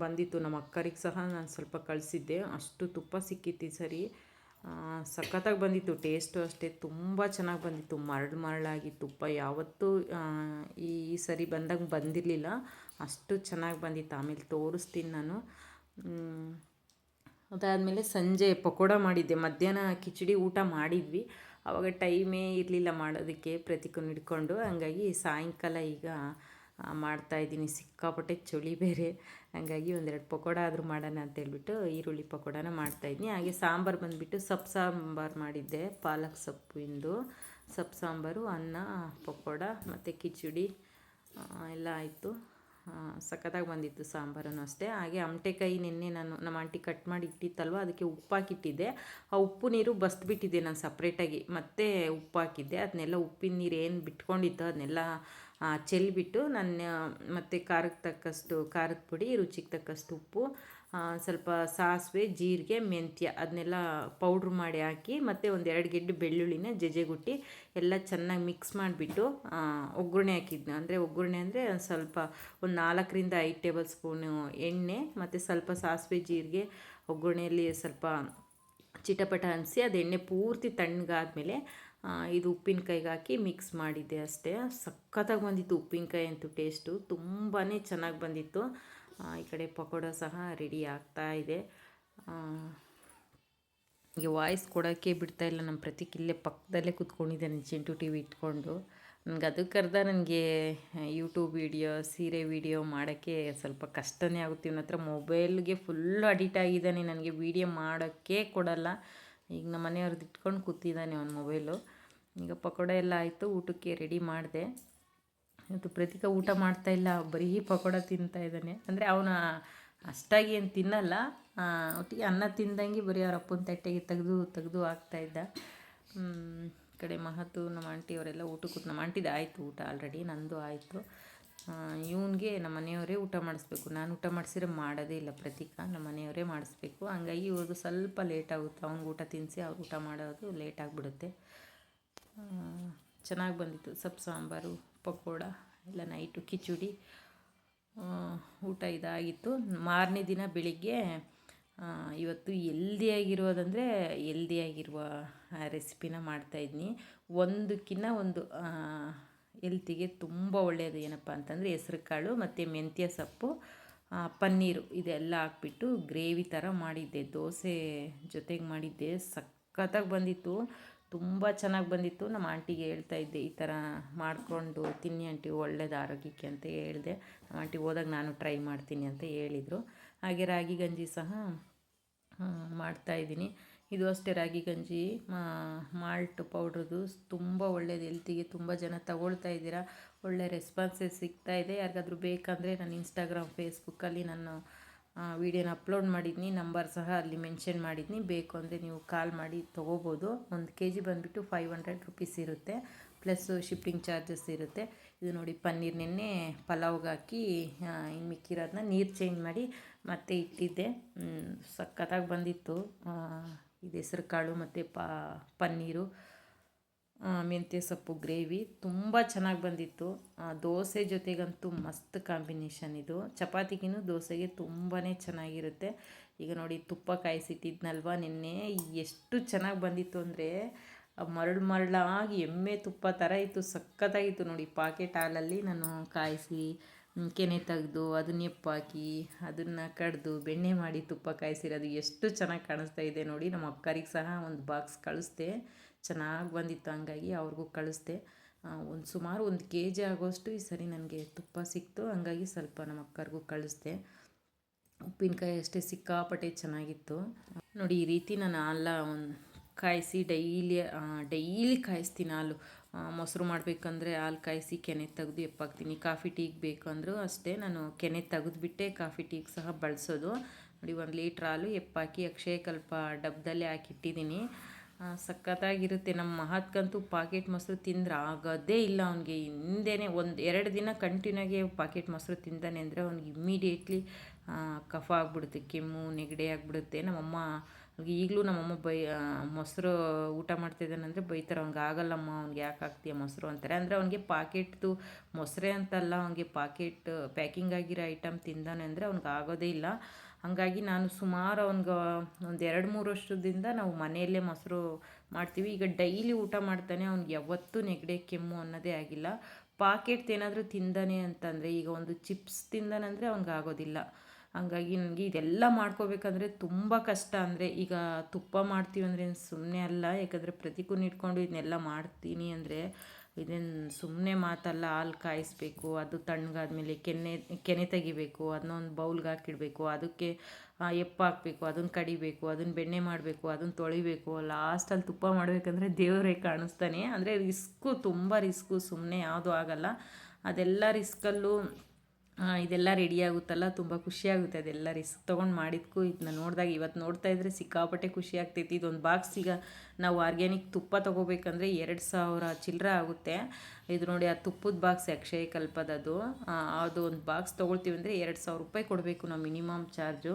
S1: ಬಂದಿತ್ತು. ನಮ್ಮ ಅಕ್ಕರಿಗೆ ಸಹ ನಾನು ಸ್ವಲ್ಪ ಕಳಿಸಿದ್ದೆ, ಅಷ್ಟು ತುಪ್ಪ ಸಿಕ್ಕಿತ್ತು ಈ ಸರಿ. ಸಖತ್ತಾಗಿ ಬಂದಿತ್ತು. ಟೇಸ್ಟು ಅಷ್ಟೇ ತುಂಬ ಚೆನ್ನಾಗಿ ಬಂದಿತ್ತು. ಮರಳಾಗಿ ತುಪ್ಪ ಯಾವತ್ತೂ ಈ ಸರಿ ಬಂದಾಗ ಬಂದಿರಲಿಲ್ಲ, ಅಷ್ಟು ಚೆನ್ನಾಗಿ ಬಂದಿತ್ತು. ಆಮೇಲೆ ತೋರಿಸ್ತೀನಿ ನಾನು. ಅದಾದಮೇಲೆ ಸಂಜೆ ಪಕೋಡ ಮಾಡಿದ್ದೆ. ಮಧ್ಯಾಹ್ನ ಕಿಚಡಿ ಊಟ ಮಾಡಿದ್ವಿ, ಆವಾಗ ಟೈಮೇ ಇರಲಿಲ್ಲ ಮಾಡೋದಕ್ಕೆ ಪ್ರತಿಕೂನ್ ಹಿಡ್ಕೊಂಡು. ಹಂಗಾಗಿ ಸಾಯಂಕಾಲ ಈಗ ಮಾಡ್ತಾಯಿದ್ದೀನಿ. ಸಿಕ್ಕಾಪಟ್ಟೆ ಚಳಿ ಬೇರೆ, ಹಂಗಾಗಿ 1-2 ಪಕೋಡ ಆದರೂ ಮಾಡೋಣ ಅಂತೇಳ್ಬಿಟ್ಟು ಈರುಳ್ಳಿ ಪಕೋಡನ ಮಾಡ್ತಾಯಿದ್ದೀನಿ. ಹಾಗೆ ಸಾಂಬಾರು ಬಂದುಬಿಟ್ಟು ಸೊಪ್ಪು ಸಾಂಬಾರು ಮಾಡಿದ್ದೆ, ಪಾಲಕ್ ಸೊಪ್ಪಿಂದು ಸೊಪ್ಪು ಸಾಂಬಾರು, ಅನ್ನ, ಪಕೋಡ ಮತ್ತು ಕಿಚಡಿ ಎಲ್ಲ ಆಯಿತು. ಸಖತ್ತಾಗಿ ಬಂದಿತ್ತು ಸಾಂಬಾರೂ ಅಷ್ಟೇ. ಹಾಗೆ ಅಮಟೆಕಾಯಿ ನಿನ್ನೆ ನಮ್ಮ ಆಂಟಿ ಕಟ್ ಮಾಡಿ ಇಟ್ಟಿತ್ತಲ್ವ, ಅದಕ್ಕೆ ಉಪ್ಪು ಹಾಕಿಟ್ಟಿದ್ದೆ. ಆ ಉಪ್ಪು ನೀರು ಬಸ್ದುಬಿಟ್ಟಿದ್ದೆ ನಾನು ಸಪ್ರೇಟಾಗಿ, ಮತ್ತೆ ಉಪ್ಪು ಹಾಕಿದ್ದೆ. ಅದನ್ನೆಲ್ಲ ಉಪ್ಪಿನ ನೀರು ಏನು ಬಿಟ್ಕೊಂಡಿತ್ತು ಅದನ್ನೆಲ್ಲ ಚೆಲ್ಲಿಬಿಟ್ಟು ನಾನು ಮತ್ತು ಖಾರಕ್ಕೆ ತಕ್ಕಷ್ಟು ಖಾರದ ಪುಡಿ, ರುಚಿಗೆ ತಕ್ಕಷ್ಟು ಉಪ್ಪು, ಸ್ವಲ್ಪ ಸಾಸಿವೆ, ಜೀರಿಗೆ, ಮೆಂತ್ಯ ಅದನ್ನೆಲ್ಲ ಪೌಡ್ರ್ ಮಾಡಿ ಹಾಕಿ, ಮತ್ತು 1-2 ಗೆಡ್ಡೆ ಬೆಳ್ಳುಳ್ಳಿನ ಜಜ್ಜಿಗುಟ್ಟಿ ಎಲ್ಲ ಚೆನ್ನಾಗಿ ಮಿಕ್ಸ್ ಮಾಡಿಬಿಟ್ಟು ಒಗ್ಗರಣೆ ಹಾಕಿದ್ನ. ಅಂದರೆ ಒಗ್ಗರಣೆ ಅಂದರೆ ಸ್ವಲ್ಪ ಒಂದು 4-5 ಟೇಬಲ್ ಸ್ಪೂನು ಎಣ್ಣೆ ಮತ್ತು ಸ್ವಲ್ಪ ಸಾಸಿವೆ, ಜೀರಿಗೆ ಒಗ್ಗರಣೆಯಲ್ಲಿ ಸ್ವಲ್ಪ ಚಿಟಪಟ ಅನಿಸಿ, ಅದು ಎಣ್ಣೆ ಪೂರ್ತಿ ತಣ್ಣಗಾದ್ಮೇಲೆ ಇದು ಉಪ್ಪಿನಕಾಯಿಗೆ ಹಾಕಿ ಮಿಕ್ಸ್ ಮಾಡಿದ್ದೆ ಅಷ್ಟೇ. ಸಖತ್ತಾಗಿ ಬಂದಿತ್ತು ಉಪ್ಪಿನಕಾಯಿ ಅಂತೂ. ಟೇಸ್ಟು ತುಂಬಾ ಚೆನ್ನಾಗಿ ಬಂದಿತ್ತು. ಈ ಕಡೆ ಪಕೋಡ ಸಹ ರೆಡಿ ಆಗ್ತಾಯಿದೆ. ಈಗ ವಾಯ್ಸ್ ಕೊಡೋಕ್ಕೆ ಬಿಡ್ತಾಯಿಲ್ಲ ನಮ್ಮ ಪ್ರತೀಕ್. ಇಲ್ಲೇ ಪಕ್ಕದಲ್ಲೇ ಕೂತ್ಕೊಂಡಿದ್ದಾನೆ ಚಿಂಟು ಟಿ ವಿ ಇಟ್ಕೊಂಡು. ನನಗೆ ಅದಕ್ಕರ್ಧ ನನಗೆ ಯೂಟ್ಯೂಬ್ ವೀಡಿಯೋ, ಸೀರೆ ವೀಡಿಯೋ ಮಾಡೋಕ್ಕೆ ಸ್ವಲ್ಪ ಕಷ್ಟನೇ ಆಗುತ್ತೆ. ಇವನ ಹತ್ರ ಮೊಬೈಲ್ಗೆ ಫುಲ್ಲು ಅಡಿಕ್ಟ್ ಆಗಿದ್ದಾನೆ. ನನಗೆ ವೀಡಿಯೋ ಮಾಡೋಕ್ಕೆ ಕೊಡಲ್ಲ. ಈಗ ನಮ್ಮ ಮನೆಯವ್ರದ್ದು ಇಟ್ಕೊಂಡು ಕೂತಿದ್ದಾನೆ ಅವನ ಮೊಬೈಲು. ಈಗ ಪಕೋಡ ಎಲ್ಲ ಆಯಿತು, ಊಟಕ್ಕೆ ರೆಡಿ ಮಾಡಿದೆ. ಇವತ್ತು ಪ್ರತೀಕ ಊಟ ಮಾಡ್ತಾಯಿಲ್ಲ, ಬರೀ ಪಕೋಡ ತಿಂತಾಯಿದ್ದಾನೆ. ಅಂದರೆ ಅವನ ಅಷ್ಟಾಗಿ ಏನು ತಿನ್ನಲ್ಲ, ಒಟ್ಟಿಗೆ ಅನ್ನ ತಿಂದಂಗೆ ಬರೀ ಅವ್ರ ಅಪ್ಪನ ತಟ್ಟೆಗೆ ತೆಗೆದು ಹಾಕ್ತಾಯಿದ್ದ. ಈ ಕಡೆ ಮಹತು ನಮ್ಮ ಆಂಟಿ ಅವರೆಲ್ಲ ಊಟಕ್ಕೆ ನಮ್ಮ ಆಂಟಿದು ಆಯಿತು ಊಟ ಆಲ್ರೆಡಿ, ನಂದು ಆಯಿತು. ಇವನಿಗೆ ನಮ್ಮ ಮನೆಯವರೇ ಊಟ ಮಾಡಿಸ್ಬೇಕು. ನಾನು ಊಟ ಮಾಡಿಸಿದ್ರೆ ಮಾಡೋದೇ ಇಲ್ಲ ಪ್ರತೀಕ, ನಮ್ಮ ಮನೆಯವರೇ ಮಾಡಿಸ್ಬೇಕು. ಹಂಗಾಗಿ ಇವ್ರದ್ದು ಸ್ವಲ್ಪ ಲೇಟ್ ಆಗುತ್ತೆ. ಅವ್ನಿಗೆ ಊಟ ತಿನ್ನಿಸಿ ಅವ್ರು ಊಟ ಮಾಡೋದು ಲೇಟ್ ಆಗಿಬಿಡುತ್ತೆ. ಚೆನ್ನಾಗಿ ಬಂದಿತ್ತು ಸೊಪ್ಪು ಸಾಂಬಾರು, ಪಕೋಡ ಎಲ್ಲ. ನೈಟು ಕಿಚಡಿ ಊಟ ಇದಾಗಿತ್ತು. ಮಾರನೇ ದಿನ ಬೆಳಿಗ್ಗೆ ಇವತ್ತು ಹೆಲ್ದಿಯಾಗಿರೋದಂದರೆ ಹೆಲ್ದಿಯಾಗಿರುವ ರೆಸಿಪಿನ ಮಾಡ್ತಾಯಿದ್ನಿ. ಒಂದಕ್ಕಿಂತ ಒಂದು ಹೆಲ್ತಿಗೆ ತುಂಬ ಒಳ್ಳೆಯದು. ಏನಪ್ಪ ಅಂತಂದರೆ ಹೆಸ್ರು ಕಾಳು ಮತ್ತು ಮೆಂತ್ಯ ಸೊಪ್ಪು, ಪನ್ನೀರು ಇದೆಲ್ಲ ಹಾಕ್ಬಿಟ್ಟು ಗ್ರೇವಿ ಥರ ಮಾಡಿದ್ದೆ. ದೋಸೆ ಜೊತೆಗೆ ಮಾಡಿದ್ದೆ. ಸಖತ್ತಾಗಿ ಬಂದಿತ್ತು, ತುಂಬ ಚೆನ್ನಾಗಿ ಬಂದಿತ್ತು. ನಮ್ಮ ಆಂಟಿಗೆ ಹೇಳ್ತಾಯಿದ್ದೆ, ಈ ಥರ ಮಾಡಿಕೊಂಡು ತಿನ್ನಿ ಆಂಟಿ, ಒಳ್ಳೇದು ಆರೋಗ್ಯಕ್ಕೆ ಅಂತ ಹೇಳಿದೆ. ನಮ್ಮ ಆಂಟಿ ಹೋದಾಗ ನಾನು ಟ್ರೈ ಮಾಡ್ತೀನಿ ಅಂತ ಹೇಳಿದರು. ಹಾಗೆ ರಾಗಿ ಗಂಜಿ ಸಹ ಮಾಡ್ತಾಯಿದ್ದೀನಿ. ಇದು ಅಷ್ಟೇ, ರಾಗಿ ಗಂಜಿ ಮಾಲ್ಟ್ ಪೌಡ್ರದು ತುಂಬ ಒಳ್ಳೆಯದು ಹೆಲ್ತಿಗೆ. ತುಂಬ ಜನ ತಗೊಳ್ತಾ ಇದ್ದೀರಾ, ಒಳ್ಳೆ ರೆಸ್ಪಾನ್ಸಸ್ ಸಿಗ್ತಾಯಿದೆ. ಯಾರಿಗಾದ್ರೂ ಬೇಕಂದರೆ ನಾನು ಇನ್ಸ್ಟಾಗ್ರಾಮ್, ಫೇಸ್ಬುಕ್ಕಲ್ಲಿ ನಾನು ವೀಡಿಯೋನ ಅಪ್ಲೋಡ್ ಮಾಡಿದ್ದೀನಿ. ನಂಬರ್ ಸಹ ಅಲ್ಲಿ ಮೆನ್ಷನ್ ಮಾಡಿದ್ದೀನಿ. ಬೇಕು ಅಂದರೆ ನೀವು ಕಾಲ್ ಮಾಡಿ ತೊಗೋಬೋದು. 1 kg ಬಂದುಬಿಟ್ಟು 500 ರುಪೀಸ್ ಇರುತ್ತೆ, ಪ್ಲಸ್ ಶಿಪ್ಪಿಂಗ್ ಚಾರ್ಜಸ್ ಇರುತ್ತೆ. ಇದು ನೋಡಿ, ಪನ್ನೀರ್ ನೆನ್ನೆ ಪಲಾವ್ಗೆ ಹಾಕಿ ಇನ್ನು ಮಿಕ್ಕಿರೋದನ್ನ ನೀರು ಚೇಂಜ್ ಮಾಡಿ ಮತ್ತೆ ಇಟ್ಟಿದ್ದೆ. ಸಖತ್ತಾಗಿ ಬಂದಿತ್ತು. ಇದು ಹೆಸ್ರು ಕಾಳು ಮತ್ತು ಪನ್ನೀರು, ಮೆಂತ್ಯ ಸೊಪ್ಪು ಗ್ರೇವಿ ತುಂಬ ಚೆನ್ನಾಗಿ ಬಂದಿತ್ತು. ದೋಸೆ ಜೊತೆಗಂತೂ ಮಸ್ತ್ ಕಾಂಬಿನೇಷನ್ ಇದು. ಚಪಾತಿಗಿನ್ನೂ ದೋಸೆಗೆ ತುಂಬಾ ಚೆನ್ನಾಗಿರುತ್ತೆ. ಈಗ ನೋಡಿ, ತುಪ್ಪ ಕಾಯಿಸಿಟ್ಟಿದ್ನಲ್ವ ನಿನ್ನೆ, ಎಷ್ಟು ಚೆನ್ನಾಗಿ ಬಂದಿತ್ತು ಅಂದರೆ ಮರಳಾಗಿ ಎಮ್ಮೆ ತುಪ್ಪ ಥರ ಇತ್ತು. ಸಖತ್ತಾಗಿತ್ತು ನೋಡಿ. ಪಾಕೆಟ್ ಹಾಲಲ್ಲಿ ನಾನು ಕಾಯಿಸಿ ಕೆನೆ ತೆಗೆದು ಅದನ್ನ ಎಪ್ಪಾಕಿ ಅದನ್ನು ಕಡ್ದು ಬೆಣ್ಣೆ ಮಾಡಿ ತುಪ್ಪ ಕಾಯಿಸಿರೋದು ಎಷ್ಟು ಚೆನ್ನಾಗಿ ಕಾಣಿಸ್ತಾ ಇದೆ ನೋಡಿ. ನಮ್ಮ ಅಕ್ಕರಿಗೆ ಸಹ ಒಂದು ಬಾಕ್ಸ್ ಕಳಿಸ್ದೆ, ಚೆನ್ನಾಗಿ ಬಂದಿತ್ತು. ಹಂಗಾಗಿ ಅವ್ರಿಗೂ ಕಳಿಸ್ದೆ. ಸುಮಾರು 1 kg ಆಗೋಷ್ಟು ಈ ಸರಿ ನನಗೆ ತುಪ್ಪ ಸಿಕ್ತು. ಹಂಗಾಗಿ ಸ್ವಲ್ಪ ನಮ್ಮ ಅಕ್ಕರಿಗೂ ಕಳಿಸ್ದೆ. ಉಪ್ಪಿನಕಾಯಿ ಅಷ್ಟೇ ಸಿಕ್ಕಾಪಟ್ಟೆ ಚೆನ್ನಾಗಿತ್ತು ನೋಡಿ. ಈ ರೀತಿ ನಾನು ಹಾಲ ಕಾಯಿಸಿ ಡೈಲಿ ಕಾಯಿಸ್ತೀನಿ ಹಾಲು. ಮೊಸರು ಮಾಡಬೇಕಂದ್ರೆ ಹಾಲು ಕಾಯಿಸಿ ಕೆನೆ ತೆಗೆದು ಎಪ್ಪಾಕ್ತೀನಿ. ಕಾಫಿ ಟೀಗೆ ಬೇಕಂದ್ರೂ ಅಷ್ಟೇ, ನಾನು ಕೆನೆ ತೆಗೆದುಬಿಟ್ಟೆ ಕಾಫಿ ಟೀಗೆ ಸಹ ಬಳಸೋದು ನೋಡಿ. 1 ಲೀಟ್ರ್ ಹಾಲು ಎಪ್ಪಾಕಿ ಅಕ್ಷಯಕಲ್ಪ ಡಬ್ಬದಲ್ಲೇ ಹಾಕಿಟ್ಟಿದ್ದೀನಿ. ಸಖತ್ತಾಗಿರುತ್ತೆ. ನಮ್ಮ ಮಹತ್ಕಂತೂ ಪಾಕೆಟ್ ಮೊಸರು ತಿಂದ್ರೆ ಆಗೋದೇ ಇಲ್ಲ ಅವನಿಗೆ. ಹಿಂದೆಯೇ 1-2 ದಿನ ಕಂಟಿನ್ಯೂಗೆ ಪಾಕೆಟ್ ಮೊಸರು ತಿಂತಾನೆ ಅಂದರೆ ಅವ್ನಿಗೆ ಇಮ್ಮಿಡಿಯೇಟ್ಲಿ ಕಫ ಆಗಿಬಿಡುತ್ತೆ, ಕೆಮ್ಮು ನೆಗಡಿ ಆಗಿಬಿಡುತ್ತೆ. ನಮ್ಮಮ್ಮ ಈಗಲೂ ನಮ್ಮಮ್ಮ ಮೊಸರು ಊಟ ಮಾಡ್ತಿದ್ದಾನಂದರೆ ಬೈತಾರೆ, ಅವ್ನಿಗೆ ಆಗಲ್ಲಮ್ಮ, ಅವ್ನಿಗೆ ಯಾಕೆ ಹಾಕ್ತೀಯ ಮೊಸರು ಅಂತಾರೆ. ಅಂದರೆ ಅವ್ನಿಗೆ ಪಾಕೆಟ್ದು ಮೊಸರೇ ಅಂತಲ್ಲ, ಅವ್ನಿಗೆ ಪ್ಯಾಕಿಂಗ್ ಆಗಿರೋ ಐಟಮ್ ತಿಂದಾನೆ ಅಂದರೆ ಅವ್ನಿಗೆ ಆಗೋದೇ ಇಲ್ಲ. ಹಾಗಾಗಿ ನಾನು ಸುಮಾರು ಅವ್ನಿಗೆ ಒಂದು 2-3 ವರ್ಷದಿಂದ ನಾವು ಮನೆಯಲ್ಲೇ ಮೊಸರು ಮಾಡ್ತೀವಿ. ಈಗ ಡೈಲಿ ಊಟ ಮಾಡ್ತಾನೆ, ಅವ್ನಿಗೆ ಯಾವತ್ತೂ ನೆಗಡಿ ಕೆಮ್ಮು ಅನ್ನೋದೇ ಆಗಿಲ್ಲ. ಪಾಕೆಟ್ದು ಏನಾದರೂ ತಿಂದಾನೆ ಅಂತಂದರೆ, ಈಗ ಒಂದು ಚಿಪ್ಸ್ ತಿಂದಾನಂದರೆ ಅವ್ನಿಗೆ ಆಗೋದಿಲ್ಲ. ಹಂಗಾಗಿ ನನಗೆ ಇದೆಲ್ಲ ಮಾಡ್ಕೋಬೇಕಂದ್ರೆ ತುಂಬ ಕಷ್ಟ. ಅಂದರೆ ಈಗ ತುಪ್ಪ ಮಾಡ್ತೀವಿ ಅಂದರೆ ಸುಮ್ಮನೆ ಅಲ್ಲ, ಯಾಕಂದರೆ ಪ್ರತಿಕೂನ್ ಇಟ್ಕೊಂಡು ಇದನ್ನೆಲ್ಲ ಮಾಡ್ತೀನಿ ಅಂದರೆ ಇದೇನು ಸುಮ್ಮನೆ ಮಾತಲ್ಲ. ಹಾಲು ಕಾಯಿಸ್ಬೇಕು, ಅದು ತಣ್ಣಗಾದ್ಮೇಲೆ ಕೆನೆ ತೆಗಿಬೇಕು, ಅದನ್ನ ಒಂದು ಬೌಲ್ಗೆ ಹಾಕಿಡಬೇಕು, ಅದಕ್ಕೆ ಎಪ್ಪ ಹಾಕಬೇಕು, ಅದನ್ನು ಕಡಿಬೇಕು, ಅದನ್ನು ಬೆಣ್ಣೆ ಮಾಡಬೇಕು, ಅದನ್ನು ತೊಳಿಬೇಕು, ಲಾಸ್ಟಲ್ಲಿ ತುಪ್ಪ ಮಾಡಬೇಕಂದ್ರೆ ದೇವರೇ ಕಾಣಿಸ್ತಾನೆ. ಅಂದರೆ ತುಂಬ ರಿಸ್ಕು, ಸುಮ್ಮನೆ ಯಾವುದೂ ಆಗಲ್ಲ. ಅದೆಲ್ಲ ರಿಸ್ಕಲ್ಲೂ ಇದೆಲ್ಲ ರೆಡಿ ಆಗುತ್ತಲ್ಲ, ತುಂಬ ಖುಷಿಯಾಗುತ್ತೆ ಅದೆಲ್ಲ ರಿಸ್ಕ್ ತೊಗೊಂಡು ಮಾಡಿದ್ಕು. ಇದನ್ನ ನೋಡಿದಾಗ ಇವತ್ತು ನೋಡ್ತಾ ಇದ್ದರೆ ಸಿಕ್ಕಾಪಟ್ಟೆ ಖುಷಿ ಆಗ್ತೈತಿ. ಇದೊಂದು ಬಾಕ್ಸ್ ಈಗ ನಾವು ಆರ್ಗ್ಯಾನಿಕ್ ತುಪ್ಪ ತೊಗೋಬೇಕಂದ್ರೆ 2000 ಚಿಲ್ಲರೆ ಆಗುತ್ತೆ. ಇದು ನೋಡಿ, ಆ ತುಪ್ಪದ ಬಾಕ್ಸ್ ಅಕ್ಷಯ ಕಲ್ಪದದು, ಅದು ಒಂದು ಬಾಕ್ಸ್ ತೊಗೊಳ್ತೀವಿ ಅಂದರೆ 2000 ರೂಪಾಯಿ ಕೊಡಬೇಕು ನಾವು, ಮಿನಿಮಮ್ ಚಾರ್ಜು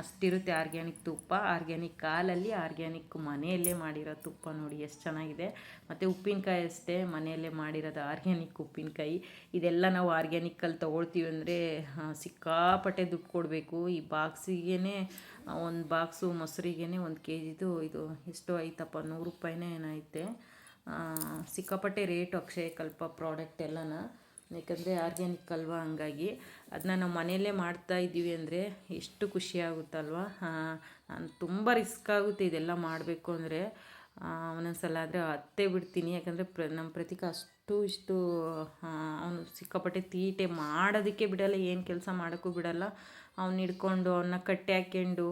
S1: ಅಷ್ಟಿರುತ್ತೆ. ಆರ್ಗ್ಯಾನಿಕ್ ತುಪ್ಪ, ಆರ್ಗ್ಯಾನಿಕ್ ಹಾಲಲ್ಲಿ ಆರ್ಗ್ಯಾನಿಕ್ ಮನೆಯಲ್ಲೇ ಮಾಡಿರೋ ತುಪ್ಪ ನೋಡಿ ಎಷ್ಟು ಚೆನ್ನಾಗಿದೆ. ಮತ್ತು ಉಪ್ಪಿನಕಾಯಿ ಅಷ್ಟೇ, ಮನೆಯಲ್ಲೇ ಮಾಡಿರೋದು ಆರ್ಗ್ಯಾನಿಕ್ ಉಪ್ಪಿನಕಾಯಿ. ಇದೆಲ್ಲ ನಾವು ಆರ್ಗ್ಯಾನಿಕ್ಕಲ್ಲಿ ತೊಗೊಳ್ತೀವಿ ಅಂದರೆ ಸಿಕ್ಕಾಪಟ್ಟೆ ದುಡ್ಡು ಕೊಡಬೇಕು. ಈ ಬಾಕ್ಸಿಗೇ, ಒಂದು ಬಾಕ್ಸು ಮೊಸರಿಗೇ 1 kgದು ಇದು ಎಷ್ಟು ಐತಪ್ಪ, 100 ರೂಪಾಯಿನೇ ಏನೈತೆ. ಸಿಕ್ಕಾಪಟ್ಟೆ ರೇಟು ಅಕ್ಷಯ ಕಲ್ಪ ಪ್ರಾಡಕ್ಟ್ ಎಲ್ಲನ, ಯಾಕಂದರೆ ಆರ್ಗ್ಯಾನಿಕ್ ಅಲ್ವಾ. ಹಂಗಾಗಿ ಅದನ್ನ ನಾವು ಮನೆಯಲ್ಲೇ ಮಾಡ್ತಾಯಿದ್ದೀವಿ ಅಂದರೆ ಎಷ್ಟು ಖುಷಿ ಆಗುತ್ತಲ್ವ. ನಾನು ತುಂಬ ರಿಸ್ಕ್ ಆಗುತ್ತೆ ಇದೆಲ್ಲ ಮಾಡಬೇಕು ಅಂದರೆ. ಒಂದೊಂದ್ಸಲ ಆದರೆ ಅತ್ತೇ ಬಿಡ್ತೀನಿ, ಯಾಕಂದರೆ ನಮ್ಮ ಪ್ರತೀಕ ಇಷ್ಟು ಅವನು ಸಿಕ್ಕಾಪಟ್ಟೆ ತೀಟೆ, ಮಾಡೋದಕ್ಕೆ ಬಿಡಲ್ಲ, ಏನು ಕೆಲಸ ಮಾಡೋಕ್ಕೂ ಬಿಡಲ್ಲ. ಅವ್ನು ಹಿಡ್ಕೊಂಡು ಅವನ್ನ ಕಟ್ಟಿ ಹಾಕ್ಕೊಂಡು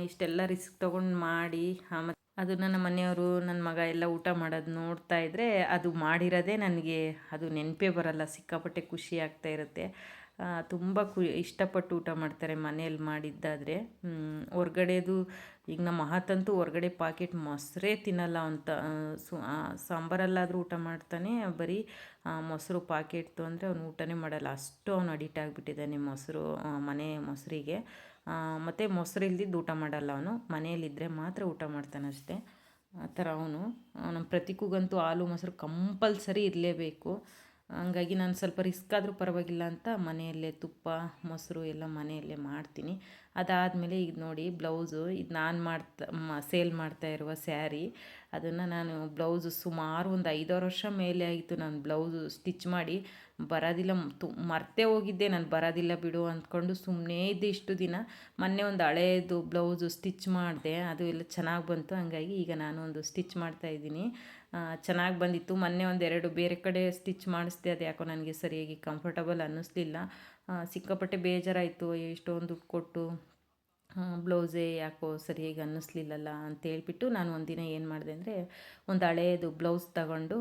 S1: ಇಷ್ಟೆಲ್ಲ ರಿಸ್ಕ್ ತೊಗೊಂಡು ಮಾಡಿ, ಮತ್ತು ಅದು ನನ್ನ ಮನೆಯವರು, ನನ್ನ ಮಗ ಎಲ್ಲ ಊಟ ಮಾಡೋದು ನೋಡ್ತಾ ಇದ್ದರೆ ಅದು ಮಾಡಿರೋದೇ ನನಗೆ ಅದು ನೆನಪೇ ಬರಲ್ಲ. ಸಿಕ್ಕಾಪಟ್ಟೆ ಖುಷಿ ಆಗ್ತಾ ಇರುತ್ತೆ. ತುಂಬ ಇಷ್ಟಪಟ್ಟು ಊಟ ಮಾಡ್ತಾರೆ ಮನೇಲಿ ಮಾಡಿದ್ದಾದರೆ. ಹೊರ್ಗಡೆದು ಈಗ ನಮ್ಮ ಮಹತ್ತಂತೂ ಹೊರ್ಗಡೆ ಪಾಕೆಟ್ ಮೊಸರೇ ತಿನ್ನಲ್ಲ ಅಂತ. ಸಾಂಬಾರಲ್ಲಾದರೂ ಊಟ ಮಾಡ್ತಾನೆ, ಬರೀ ಮೊಸರು ಪಾಕೆಟ್ದು ಅಂದರೆ ಅವನು ಊಟನೇ ಮಾಡಲ್ಲ. ಅಷ್ಟು ಅವನು ಅಡಿಕ್ಟ್ ಆಗಿಬಿಟ್ಟಿದ್ದಾನೆ ಮೊಸರು, ಮನೆ ಮೊಸರಿಗೆ. ಮತ್ತು ಮೊಸರು ಇಲ್ದಿದ್ದು ಊಟ ಮಾಡಲ್ಲ ಅವನು, ಮನೆಯಲ್ಲಿದ್ದರೆ ಮಾತ್ರ ಊಟ ಮಾಡ್ತಾನೆ ಅಷ್ಟೇ. ಆ ಥರ ಅವನು. ನಮ್ಮ ಪ್ರತೀಕುಗಂತೂ ಹಾಲು ಮೊಸರು ಕಂಪಲ್ಸರಿ ಇರಲೇಬೇಕು. ಹಂಗಾಗಿ ನಾನು ಸ್ವಲ್ಪ ರಿಸ್ಕ್ ಆದರೂ ಪರವಾಗಿಲ್ಲ ಅಂತ ಮನೆಯಲ್ಲೇ ತುಪ್ಪ ಮೊಸರು ಎಲ್ಲ ಮನೆಯಲ್ಲೇ ಮಾಡ್ತೀನಿ. ಅದಾದಮೇಲೆ ಈಗ ನೋಡಿ ಬ್ಲೌಸು, ಇದು ನಾನು ಸೇಲ್ ಮಾಡ್ತಾ ಇರುವ ಸ್ಯಾರಿ. ಅದನ್ನು ನಾನು ಬ್ಲೌಸು ಸುಮಾರು ಒಂದು 5-6 ವರ್ಷ ಮೇಲೆ ಆಯಿತು ನಾನು ಬ್ಲೌಸು ಸ್ಟಿಚ್ ಮಾಡಿ. ಬರೋದಿಲ್ಲ, ಮರ್ತೇ ಹೋಗಿದ್ದೆ ನಾನು, ಬರೋದಿಲ್ಲ ಬಿಡು ಅಂದ್ಕೊಂಡು ಸುಮ್ಮನೆ ಇದ್ದೆ ಇಷ್ಟು ದಿನ. ಮೊನ್ನೆ ಒಂದು ಹಳೇದು ಬ್ಲೌಸು ಸ್ಟಿಚ್ ಮಾಡಿದೆ, ಅದು ಎಲ್ಲ ಚೆನ್ನಾಗಿ ಬಂತು. ಹಂಗಾಗಿ ಈಗ ನಾನು ಒಂದು ಸ್ಟಿಚ್ ಮಾಡ್ತಾಯಿದ್ದೀನಿ. ಚೆನ್ನಾಗಿ ಬಂದಿತ್ತು. ಮೊನ್ನೆ 1-2 ಬೇರೆ ಕಡೆ ಸ್ಟಿಚ್ ಮಾಡಿಸ್ದೆ, ಅದು ಯಾಕೋ ನನಗೆ ಸರಿಯಾಗಿ ಕಂಫರ್ಟಬಲ್ ಅನ್ನಿಸ್ಲಿಲ್ಲ. ಸಿಕ್ಕಾಪಟ್ಟೆ ಬೇಜಾರಾಯಿತು, ಎಷ್ಟೊಂದು ದುಡ್ಡು ಕೊಟ್ಟು ಬ್ಲೌಸೇ ಯಾಕೋ ಸರಿಯಾಗಿ ಅನ್ನಿಸ್ಲಿಲ್ಲಲ್ಲ ಅಂತ ಹೇಳ್ಬಿಟ್ಟು ನಾನು ಒಂದಿನ ಏನು ಮಾಡಿದೆ ಅಂದರೆ, ಒಂದು ಹಳೇದು ಬ್ಲೌಸ್ ತಗೊಂಡು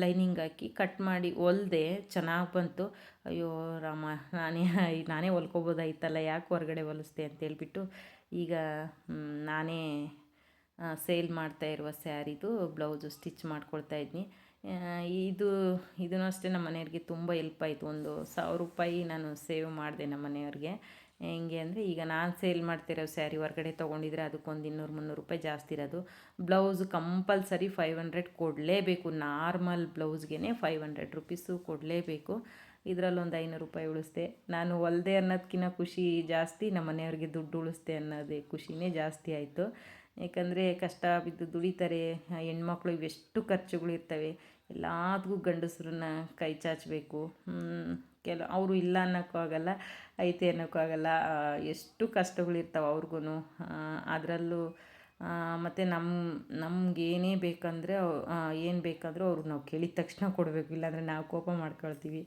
S1: ಲೈನಿಂಗ್ ಹಾಕಿ ಕಟ್ ಮಾಡಿ ಹೊಲ್ದೆ, ಚೆನ್ನಾಗಿ ಬಂತು. ಅಯ್ಯೋ ರಾಮ, ನಾನೇ ಹೊಲ್ಕೋಬೋದಾಯ್ತಲ್ಲ, ಯಾಕೆ ಹೊರಗಡೆ ಹೊಲಿಸ್ದೆ ಅಂತೇಳ್ಬಿಟ್ಟು ಈಗ ನಾನೇ ಸೇಲ್ ಮಾಡ್ತಾಯಿರುವ ಸ್ಯಾರಿದು ಬ್ಲೌಸು ಸ್ಟಿಚ್ ಮಾಡ್ಕೊಳ್ತಾಯಿದ್ನಿ. ಇದೂ ಅಷ್ಟೇ ನಮ್ಮ ಮನೆಯವ್ರಿಗೆ ತುಂಬ ಹೆಲ್ಪ್ ಆಯಿತು. ಒಂದು 1000 ರೂಪಾಯಿ ನಾನು ಸೇವ್ ಮಾಡಿದೆ ನಮ್ಮ ಮನೆಯವ್ರಿಗೆ. ಹೆಂಗೆ ಅಂದರೆ, ಈಗ ನಾನು ಸೇಲ್ ಮಾಡ್ತಿರೋ ಸ್ಯಾರಿ ಹೊರಗಡೆ ತೊಗೊಂಡಿದ್ರೆ ಅದಕ್ಕೊಂದು 200-300 ರೂಪಾಯಿ ಜಾಸ್ತಿ ಇರೋದು. ಬ್ಲೌಸು ಕಂಪಲ್ಸರಿ 500 ಕೊಡಲೇಬೇಕು. ನಾರ್ಮಲ್ ಬ್ಲೌಸ್ಗೆ 500 ರುಪೀಸು ಕೊಡಲೇಬೇಕು. ಇದರಲ್ಲೊಂದು 500 ರೂಪಾಯಿ ಉಳಿಸ್ದೆ. ನಾನು ಹೊಲ್ದೆ ಅನ್ನೋದಕ್ಕಿಂತ ಖುಷಿ ಜಾಸ್ತಿ, ನಮ್ಮ ಮನೆಯವ್ರಿಗೆ ದುಡ್ಡು ಉಳಿಸ್ದೆ ಅನ್ನೋದೇ ಖುಷಿನೇ ಜಾಸ್ತಿ ಆಯಿತು. ಏಕೆಂದರೆ ಕಷ್ಟ ಬಿದ್ದು ದುಡಿತಾರೆ ಹೆಣ್ಮಕ್ಳು, ಇವೆಷ್ಟು ಖರ್ಚುಗಳಿರ್ತವೆ. ಎಲ್ಲದಕ್ಕೂ ಗಂಡಸ್ರನ್ನ ಕೈ ಚಾಚಬೇಕು. ಅವರು ಇಲ್ಲ ಅನ್ನೋಕ್ಕೂ ಆಗಲ್ಲ, ಐತೆ ಅನ್ನೋಕ್ಕೂ ಆಗಲ್ಲ. ಎಷ್ಟು ಕಷ್ಟಗಳಿರ್ತಾವೆ ಅವ್ರಿಗೂ. ಅದರಲ್ಲೂ ಮತ್ತು ನಮಗೇನೇ ಬೇಕಂದರೆ ಏನು ಬೇಕಾದರೂ ಅವ್ರಿಗೆ ನಾವು ಕೇಳಿದ ತಕ್ಷಣ ಕೊಡಬೇಕು, ಇಲ್ಲಾಂದರೆ ನಾವು ಕೋಪ ಮಾಡ್ಕೊಳ್ತೀವಿ.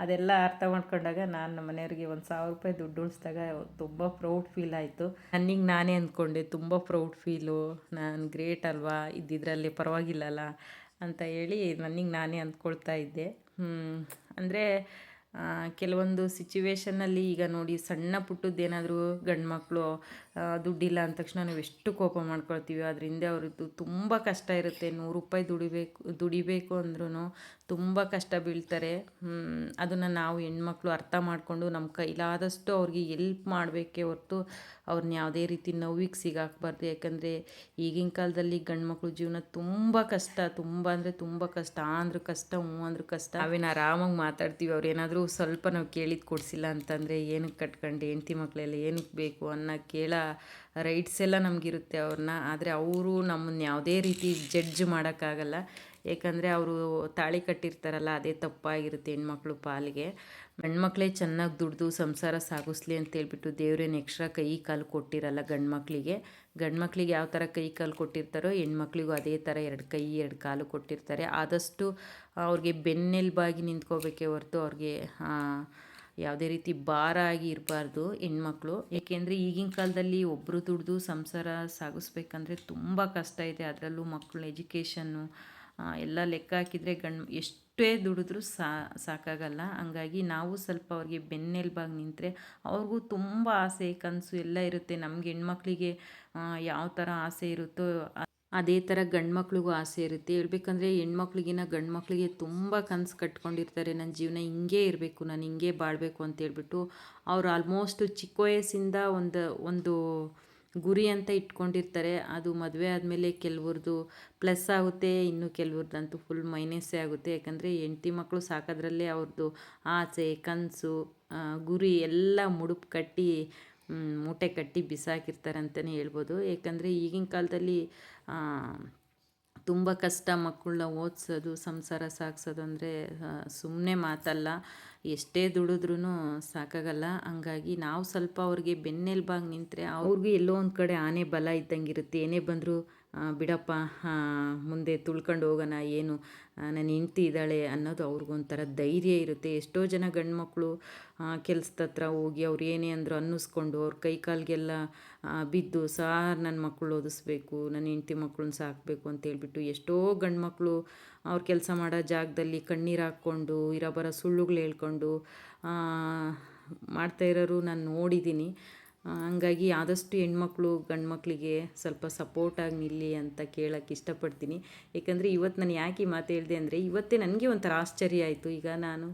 S1: ಅದೆಲ್ಲ ಅರ್ಥ ಮಾಡ್ಕೊಂಡಾಗ ನಾನು ನಮ್ಮ ಮನೆಯವ್ರಿಗೆ ಒಂದು 1000 ರೂಪಾಯಿ ದುಡ್ಡು ಉಳಿಸ್ದಾಗ ತುಂಬ ಪ್ರೌಡ್ ಫೀಲ್ ಆಯಿತು. ನನಗೆ ನಾನೇ ಅಂದ್ಕೊಂಡೆ, ತುಂಬ ಪ್ರೌಡ್ ಫೀಲು, ನಾನು ಗ್ರೇಟ್ ಅಲ್ವಾ, ಇದ್ದಿದ್ರಲ್ಲಿ ಪರವಾಗಿಲ್ಲಲ್ಲ ಅಂತ ಹೇಳಿ ನನಗೆ ನಾನೇ ಅಂದ್ಕೊಳ್ತಾ ಇದ್ದೆ. ಅಂದರೆ ಕೆಲವೊಂದು ಸಿಚುವೇಷನ್ನಲ್ಲಿ ಈಗ ನೋಡಿ ಸಣ್ಣ ಪುಟ್ಟದ್ದೇನಾದರೂ ಗಂಡು ಮಕ್ಕಳು ದುಡ್ಡಿಲ್ಲ ಅಂದ ತಕ್ಷಣ ನಾವು ಎಷ್ಟು ಕೋಪ ಮಾಡ್ಕೊಳ್ತೀವಿ. ಅದರಿಂದ ಅವ್ರದ್ದು ತುಂಬ ಕಷ್ಟ ಇರುತ್ತೆ. 100 ರೂಪಾಯಿ ದುಡಿಬೇಕು ಅಂದ್ರೂ ತುಂಬ ಕಷ್ಟ ಬೀಳ್ತಾರೆ. ಅದನ್ನು ನಾವು ಹೆಣ್ಮಕ್ಳು ಅರ್ಥ ಮಾಡಿಕೊಂಡು ನಮ್ಮ ಕೈಲಾದಷ್ಟು ಅವ್ರಿಗೆ ಎಲ್ಪ್ ಮಾಡಬೇಕೇ ಹೊರತು ಅವ್ರನ್ನ ಯಾವುದೇ ರೀತಿ ನೋವಿಗೆ ಸಿಗಾಕ್ಬಾರ್ದು. ಯಾಕಂದರೆ ಈಗಿನ ಕಾಲದಲ್ಲಿ ಗಂಡು ಮಕ್ಕಳು ಜೀವನ ತುಂಬ ಕಷ್ಟ, ತುಂಬ ಅಂದರೆ ತುಂಬ ಕಷ್ಟ. ಅಂದ್ರೂ ಕಷ್ಟ, ಅಂದ್ರೂ ಕಷ್ಟ. ನಾವೇನು ಆರಾಮಾಗಿ ಮಾತಾಡ್ತೀವಿ. ಅವ್ರು ಏನಾದರೂ ಸ್ವಲ್ಪ ನಾವು ಕೇಳಿದ್ದು ಕೊಡಿಸಿಲ್ಲ ಅಂತಂದರೆ ಏನಕ್ಕೆ ಕಟ್ಕೊಂಡು ಹೆಂಡ್ತಿ ಮಕ್ಕಳೆಲ್ಲ ಏನಕ್ಕೆ ಬೇಕು ಅನ್ನೋ ಕೇಳೋ ರೈಟ್ಸ್ ಎಲ್ಲ ನಮಗಿರುತ್ತೆ ಅವ್ರನ್ನ. ಆದರೆ ಅವರು ನಮ್ಮನ್ನು ಯಾವುದೇ ರೀತಿ ಜಡ್ಜ್ ಮಾಡೋಕ್ಕಾಗಲ್ಲ. ಏಕೆಂದರೆ ಅವರು ತಾಳಿ ಕಟ್ಟಿರ್ತಾರಲ್ಲ, ಅದೇ ತಪ್ಪಾಗಿರುತ್ತೆ ಹೆಣ್ಮಕ್ಳು ಪಾಲಿಗೆ. ಹೆಣ್ಮಕ್ಳೇ ಚೆನ್ನಾಗಿ ದುಡ್ದು ಸಂಸಾರ ಸಾಗಿಸ್ಲಿ ಅಂತೇಳ್ಬಿಟ್ಟು ದೇವ್ರೇನು ಎಕ್ಸ್ಟ್ರಾ ಕೈ ಕಾಲು ಕೊಟ್ಟಿರಲ್ಲ ಗಂಡು ಮಕ್ಕಳಿಗೆ ಯಾವ ಥರ ಕೈ ಕಾಲು ಕೊಟ್ಟಿರ್ತಾರೋ ಹೆಣ್ಮಕ್ಳಿಗೂ ಅದೇ ಥರ 2 ಕೈ 2 ಕಾಲು ಕೊಟ್ಟಿರ್ತಾರೆ. ಆದಷ್ಟು ಅವ್ರಿಗೆ ಬೆನ್ನೆಲುಬಾಗಿ ನಿಂತ್ಕೋಬೇಕೇ ಹೊರತು ಅವ್ರಿಗೆ ಯಾವುದೇ ರೀತಿ ಭಾರ ಆಗಿ ಇರಬಾರ್ದು ಹೆಣ್ಮಕ್ಳು. ಏಕೆಂದರೆ ಈಗಿನ ಕಾಲದಲ್ಲಿ ಒಬ್ಬರು ದುಡ್ದು ಸಂಸಾರ ಸಾಗಿಸ್ಬೇಕಂದ್ರೆ ತುಂಬ ಕಷ್ಟ ಇದೆ. ಅದರಲ್ಲೂ ಮಕ್ಕಳು ಎಜುಕೇಷನ್ನು ಎಲ್ಲ ಲೆಕ್ಕ ಹಾಕಿದರೆ ಎಷ್ಟೇ ದುಡಿದ್ರೂ ಸಾಕಾಗಲ್ಲ. ಹಂಗಾಗಿ ನಾವು ಸ್ವಲ್ಪ ಅವ್ರಿಗೆ ಬೆನ್ನೆಲುಬಾಗಿ ನಿಂತರೆ ಅವ್ರಿಗೂ ತುಂಬ ಆಸೆ ಕನಸು ಎಲ್ಲ ಇರುತ್ತೆ. ನಮ್ಗೆ ಹೆಣ್ಮಕ್ಳಿಗೆ ಯಾವ ಥರ ಆಸೆ ಇರುತ್ತೋ ಅದೇ ಥರ ಗಂಡು ಮಕ್ಳಿಗೂ ಆಸೆ ಇರುತ್ತೆ. ಹೇಳ್ಬೇಕಂದ್ರೆ ಹೆಣ್ಮಕ್ಳಿಗಿನ ಗಂಡು ಮಕ್ಕಳಿಗೆ ತುಂಬ ಕನಸು ಕಟ್ಕೊಂಡಿರ್ತಾರೆ. ನನ್ನ ಜೀವನ ಹಿಂಗೇ ಇರಬೇಕು, ನಾನು ಹಿಂಗೇ ಬಾಳಬೇಕು ಅಂತೇಳ್ಬಿಟ್ಟು ಅವ್ರು ಆಲ್ಮೋಸ್ಟ್ ಚಿಕ್ಕ ವಯಸ್ಸಿಂದ ಒಂದು ಗುರಿ ಅಂತ ಇಟ್ಕೊಂಡಿರ್ತಾರೆ. ಅದು ಮದುವೆ ಆದಮೇಲೆ ಕೆಲವ್ರದ್ದು ಪ್ಲಸ್ ಆಗುತ್ತೆ, ಇನ್ನು ಕೆಲವ್ರದ್ದಂತೂ ಫುಲ್ ಮೈನಸ್ಸೇ ಆಗುತ್ತೆ. ಯಾಕಂದರೆ ಹೆಂಡ್ತಿ ಮಕ್ಕಳು ಸಾಕೋದ್ರಲ್ಲೇ ಅವ್ರದ್ದು ಆಸೆ ಕನಸು ಗುರಿ ಎಲ್ಲ ಮುಡುಪು ಕಟ್ಟಿ ಮೂಟೆ ಕಟ್ಟಿ ಬಿಸಾಕಿರ್ತಾರೆ ಅಂತಲೇ ಹೇಳ್ಬೋದು. ಏಕೆಂದರೆ ಈಗಿನ ಕಾಲದಲ್ಲಿ ತುಂಬ ಕಷ್ಟ ಮಕ್ಕಳನ್ನ ಓದಿಸೋದು, ಸಂಸಾರ ಸಾಗಿಸೋದು ಅಂದರೆ ಸುಮ್ಮನೆ ಮಾತಲ್ಲ. ಎಷ್ಟೇ ದುಡಿದ್ರೂ ಸಾಕಾಗಲ್ಲ. ಹಂಗಾಗಿ ನಾವು ಸ್ವಲ್ಪ ಅವ್ರಿಗೆ ಬೆನ್ನೆಲುಬಾಗಿ ನಿಂತರೆ ಅವ್ರಿಗೂ ಎಲ್ಲೋ ಒಂದು ಕಡೆ ಆನೆ ಬಲ ಇದ್ದಂಗೆ ಇರುತ್ತೆ. ಏನೇ ಬಂದರೂ ಬಿಡಪ್ಪ ಮುಂದೆ ತುಳ್ಕೊಂಡು ಹೋಗೋಣ, ಏನು ನನ್ನ ಹೆಂಡ್ತಿ ಇದ್ದಾಳೆ ಅನ್ನೋದು ಅವ್ರಿಗೊಂಥರ ಧೈರ್ಯ ಇರುತ್ತೆ. ಎಷ್ಟೋ ಜನ ಗಂಡು ಮಕ್ಕಳು ಕೆಲ್ಸದ ಹತ್ರ ಹೋಗಿ ಅವ್ರು ಏನೇ ಅಂದರೂ ಅನ್ನಿಸ್ಕೊಂಡು ಅವ್ರ ಕೈ ಕಾಲಿಗೆಲ್ಲ ಬಿದ್ದು ಸಾರ್ ನನ್ನ ಮಕ್ಕಳು ಓದಿಸ್ಬೇಕು, ನನ್ನ ಹೆಂಡ್ತಿ ಮಕ್ಕಳನ್ನ ಸಾಕಬೇಕು ಅಂತೇಳ್ಬಿಟ್ಟು ಎಷ್ಟೋ ಗಂಡು ಮಕ್ಕಳು ಅವ್ರು ಕೆಲಸ ಮಾಡೋ ಜಾಗದಲ್ಲಿ ಕಣ್ಣೀರು ಹಾಕ್ಕೊಂಡು ಇರೋಬರೋ ಸುಳ್ಳುಗಳು ಹೇಳ್ಕೊಂಡು ಮಾಡ್ತಾಯಿರೋರು ನಾನು ನೋಡಿದ್ದೀನಿ. ಹಂಗಾಗಿ ಆದಷ್ಟು ಹೆಣ್ಮಕ್ಳು ಗಂಡು ಮಕ್ಕಳಿಗೆ ಸ್ವಲ್ಪ ಸಪೋರ್ಟಾಗಿ ನಿಲ್ಲಿ ಅಂತ ಕೇಳೋಕ್ಕೆ ಇಷ್ಟಪಡ್ತೀನಿ. ಏಕೆಂದರೆ ಇವತ್ತು ನಾನು ಯಾಕೆ ಈ ಮಾತು ಹೇಳಿದೆ ಅಂದರೆ ಇವತ್ತೇ ನನಗೆ ಒಂಥರ ಆಶ್ಚರ್ಯ ಆಯಿತು. ಈಗ ನಾನು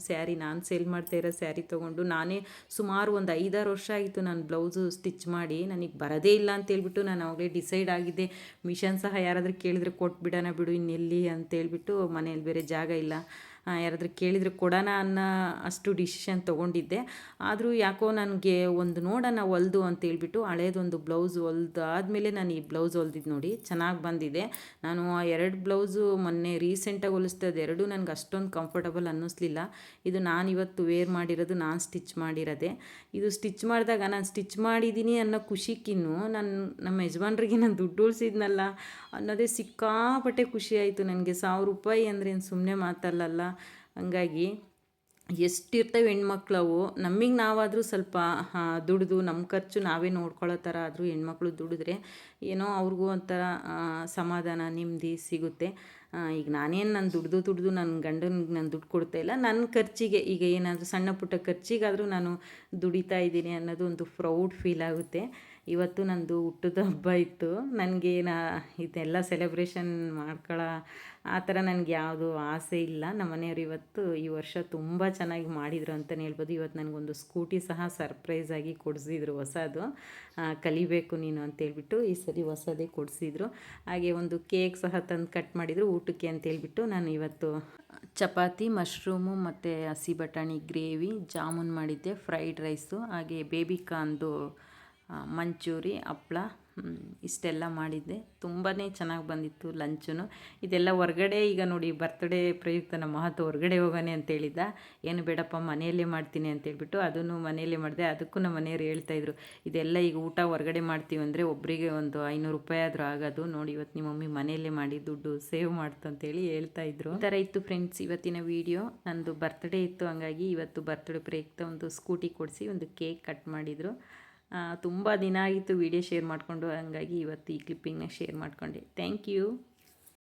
S1: ಸೇಲ್ ಮಾಡ್ತಾಯಿರೋ ಸ್ಯಾರಿ ತೊಗೊಂಡು ನಾನೇ ಸುಮಾರು ಒಂದು 5-6 ವರ್ಷ ಆಯಿತು ನಾನು ಬ್ಲೌಸು ಸ್ಟಿಚ್ ಮಾಡಿ. ನನಗೆ ಬರೋದೇ ಇಲ್ಲ ಅಂತೇಳ್ಬಿಟ್ಟು ನಾನು ಅವಾಗಲೇ ಡಿಸೈಡ್ ಆಗಿದ್ದೆ. ಮಿಷನ್ ಸಹ ಯಾರಾದರೂ ಕೇಳಿದ್ರೆ ಕೊಟ್ಬಿಡೋಣ ಬಿಡು ಇನ್ನೆಲ್ಲಿ ಅಂತೇಳ್ಬಿಟ್ಟು, ಮನೇಲಿ ಬೇರೆ ಜಾಗ ಇಲ್ಲ, ಯಾರಾದರೂ ಕೇಳಿದರೆ ಕೊಡೋಣ ಅನ್ನೋ ಅಷ್ಟು ಡಿಸಿಷನ್ ತೊಗೊಂಡಿದ್ದೆ. ಆದರೂ ಯಾಕೋ ನನಗೆ ಒಂದು ನೋಡೋಣ ಹೊಲ್ದು ಅಂತೇಳ್ಬಿಟ್ಟು ಹಳೇದೊಂದು ಬ್ಲೌಸ್ ಹೊಲ್ದಾದ್ಮೇಲೆ ನಾನು ಈ ಬ್ಲೌಸ್ ಹೊಲ್ದಿದ್ದು ನೋಡಿ ಚೆನ್ನಾಗಿ ಬಂದಿದೆ. ನಾನು ಆ 2 ಬ್ಲೌಸು ಮೊನ್ನೆ ರೀಸೆಂಟಾಗಿ ಹೊಲಿಸ್ದೆ, ಅದು ನನಗೆ ಅಷ್ಟೊಂದು ಕಂಫರ್ಟಬಲ್ ಅನ್ನಿಸ್ಲಿಲ್ಲ. ಇದು ನಾನು ಇವತ್ತು ವೇರ್ ಮಾಡಿರೋದು, ನಾನು ಸ್ಟಿಚ್ ಮಾಡಿರೋದೆ. ಇದು ಸ್ಟಿಚ್ ಮಾಡಿದಾಗ ನಾನು ಸ್ಟಿಚ್ ಮಾಡಿದ್ದೀನಿ ಅನ್ನೋ ಖುಷಿಕ್ಕಿನ್ನೂ ನಮ್ಮ ಯಜಮಾನ್ರಿಗೆ ನಾನು ದುಡ್ಡು ಉಳಿಸಿದ್ನಲ್ಲ ಅನ್ನೋದೇ ಸಿಕ್ಕಾಪಟ್ಟೆ ಖುಷಿ ಆಯಿತು ನನಗೆ. 1000 ರೂಪಾಯಿ ಅಂದರೆ ಏನು ಸುಮ್ಮನೆ ಮಾತಲ್ಲಲ್ಲ. ಹಂಗಾಗಿ ಎಷ್ಟಿರ್ತವೆ ಹೆಣ್ಮಕ್ಳವು, ನಮಗೆ ನಾವಾದರೂ ಸ್ವಲ್ಪ ದುಡಿದು ನಮ್ಮ ಖರ್ಚು ನಾವೇ ನೋಡ್ಕೊಳ್ಳೋ ಥರ ಆದರೂ ಹೆಣ್ಮಕ್ಳು ದುಡಿದ್ರೆ ಏನೋ ಅವ್ರಿಗೂ ಒಂಥರ ಸಮಾಧಾನ ನೆಮ್ಮದಿ ಸಿಗುತ್ತೆ. ಈಗ ನಾನೇನು ನಾನು ದುಡ್ದು ನನ್ನ ಗಂಡನಿಗೆ ನಾನು ದುಡ್ಡು ಕೊಡ್ತಾಯಿಲ್ಲ, ನನ್ನ ಖರ್ಚಿಗೆ ಈಗ ಏನಾದರೂ ಸಣ್ಣ ಪುಟ್ಟ ಖರ್ಚಿಗಾದರೂ ನಾನು ದುಡಿತಾ ಇದ್ದೀನಿ ಅನ್ನೋದು ಒಂದು ಪ್ರೌಡ್ ಫೀಲ್ ಆಗುತ್ತೆ. ಇವತ್ತು ನಂದು ಹುಟ್ಟದ ಹಬ್ಬ ಇತ್ತು. ನನಗೆ ಇದೆಲ್ಲ ಸೆಲೆಬ್ರೇಷನ್ ಮಾಡ್ಕೊಳ್ಳೋ ಆ ಥರ ನನಗೆ ಯಾವುದು ಆಸೆ ಇಲ್ಲ. ನಮ್ಮ ಮನೆಯವರು ಇವತ್ತು ಈ ವರ್ಷ ತುಂಬ ಚೆನ್ನಾಗಿ ಮಾಡಿದರು ಅಂತಲೇ ಹೇಳ್ಬೋದು. ಇವತ್ತು ನನಗೊಂದು ಸ್ಕೂಟಿ ಸಹ ಸರ್ಪ್ರೈಸಾಗಿ ಕೊಡಿಸಿದ್ರು, ಹೊಸದು. ಕಲಿಬೇಕು ನೀನು ಅಂತೇಳ್ಬಿಟ್ಟು ಈ ಸರಿ ಹೊಸದೇ ಕೊಡಿಸಿದ್ರು. ಹಾಗೆ ಒಂದು ಕೇಕ್ ಸಹ ತಂದು ಕಟ್ ಮಾಡಿದರು ಊಟಕ್ಕೆ ಅಂತೇಳ್ಬಿಟ್ಟು. ನಾನು ಇವತ್ತು ಚಪಾತಿ, ಮಶ್ರೂಮು ಮತ್ತು ಹಸಿ ಬಟಾಣಿ ಗ್ರೇವಿ, ಜಾಮೂನ್ ಮಾಡಿದ್ದೆ, ಫ್ರೈಡ್ ರೈಸು, ಹಾಗೆ ಬೇಬಿಕಾರ್ನ್ದು ಮಂಚೂರಿ, ಹಪ್ಪಳ ಇಷ್ಟೆಲ್ಲ ಮಾಡಿದ್ದೆ. ತುಂಬಾ ಚೆನ್ನಾಗಿ ಬಂದಿತ್ತು ಲಂಚೂ. ಇದೆಲ್ಲ ಹೊರ್ಗಡೆ ಈಗ ನೋಡಿ ಬರ್ತ್ಡೇ ಪ್ರಯುಕ್ತ ನಮ್ಮ ಮಹತ್ವ ಹೊರಗಡೆ ಹೋಗೋಣ ಅಂತೇಳಿದ್ದ. ಏನು ಬೇಡಪ್ಪ ಮನೆಯಲ್ಲೇ ಮಾಡ್ತೀನಿ ಅಂತೇಳ್ಬಿಟ್ಟು ಅದನ್ನು ಮನೆಯಲ್ಲೇ ಮಾಡಿದೆ. ಅದಕ್ಕೂ ನಮ್ಮ ಮನೆಯವ್ರು ಹೇಳ್ತಾಯಿದ್ರು, ಇದೆಲ್ಲ ಈಗ ಊಟ ಹೊರಗಡೆ ಮಾಡ್ತೀವಿ ಅಂದರೆ ಒಬ್ಬರಿಗೆ ಒಂದು 500 ರೂಪಾಯಿ ಆದರೂ ಆಗೋದು, ನೋಡಿ ಇವತ್ತು ನಿಮ್ಮ ಮಮ್ಮಿ ಮನೆಯಲ್ಲೇ ಮಾಡಿ ದುಡ್ಡು ಸೇವ್ ಮಾಡ್ತು ಅಂತೇಳಿ ಹೇಳ್ತಾಯಿದ್ರು. ಈ ಥರ ಇತ್ತು ಫ್ರೆಂಡ್ಸ್ ಇವತ್ತಿನ ವೀಡಿಯೋ. ನಂದು ಬರ್ತ್ಡೇ ಇತ್ತು, ಹಂಗಾಗಿ ಇವತ್ತು ಬರ್ತ್ಡೇ ಪ್ರಯುಕ್ತ ಒಂದು ಸ್ಕೂಟಿ ಕೊಡಿಸಿ ಒಂದು ಕೇಕ್ ಕಟ್ ಮಾಡಿದರು. ತುಂಬ ದಿನ ಆಗಿತ್ತು ವೀಡಿಯೋ ಶೇರ್ ಮಾಡಿಕೊಂಡು, ಹಂಗಾಗಿ ಇವತ್ತು ಈ ಕ್ಲಿಪ್ಪಿಂಗ್ನ ಶೇರ್ ಮಾಡಿಕೊಂಡೆ. Thank you.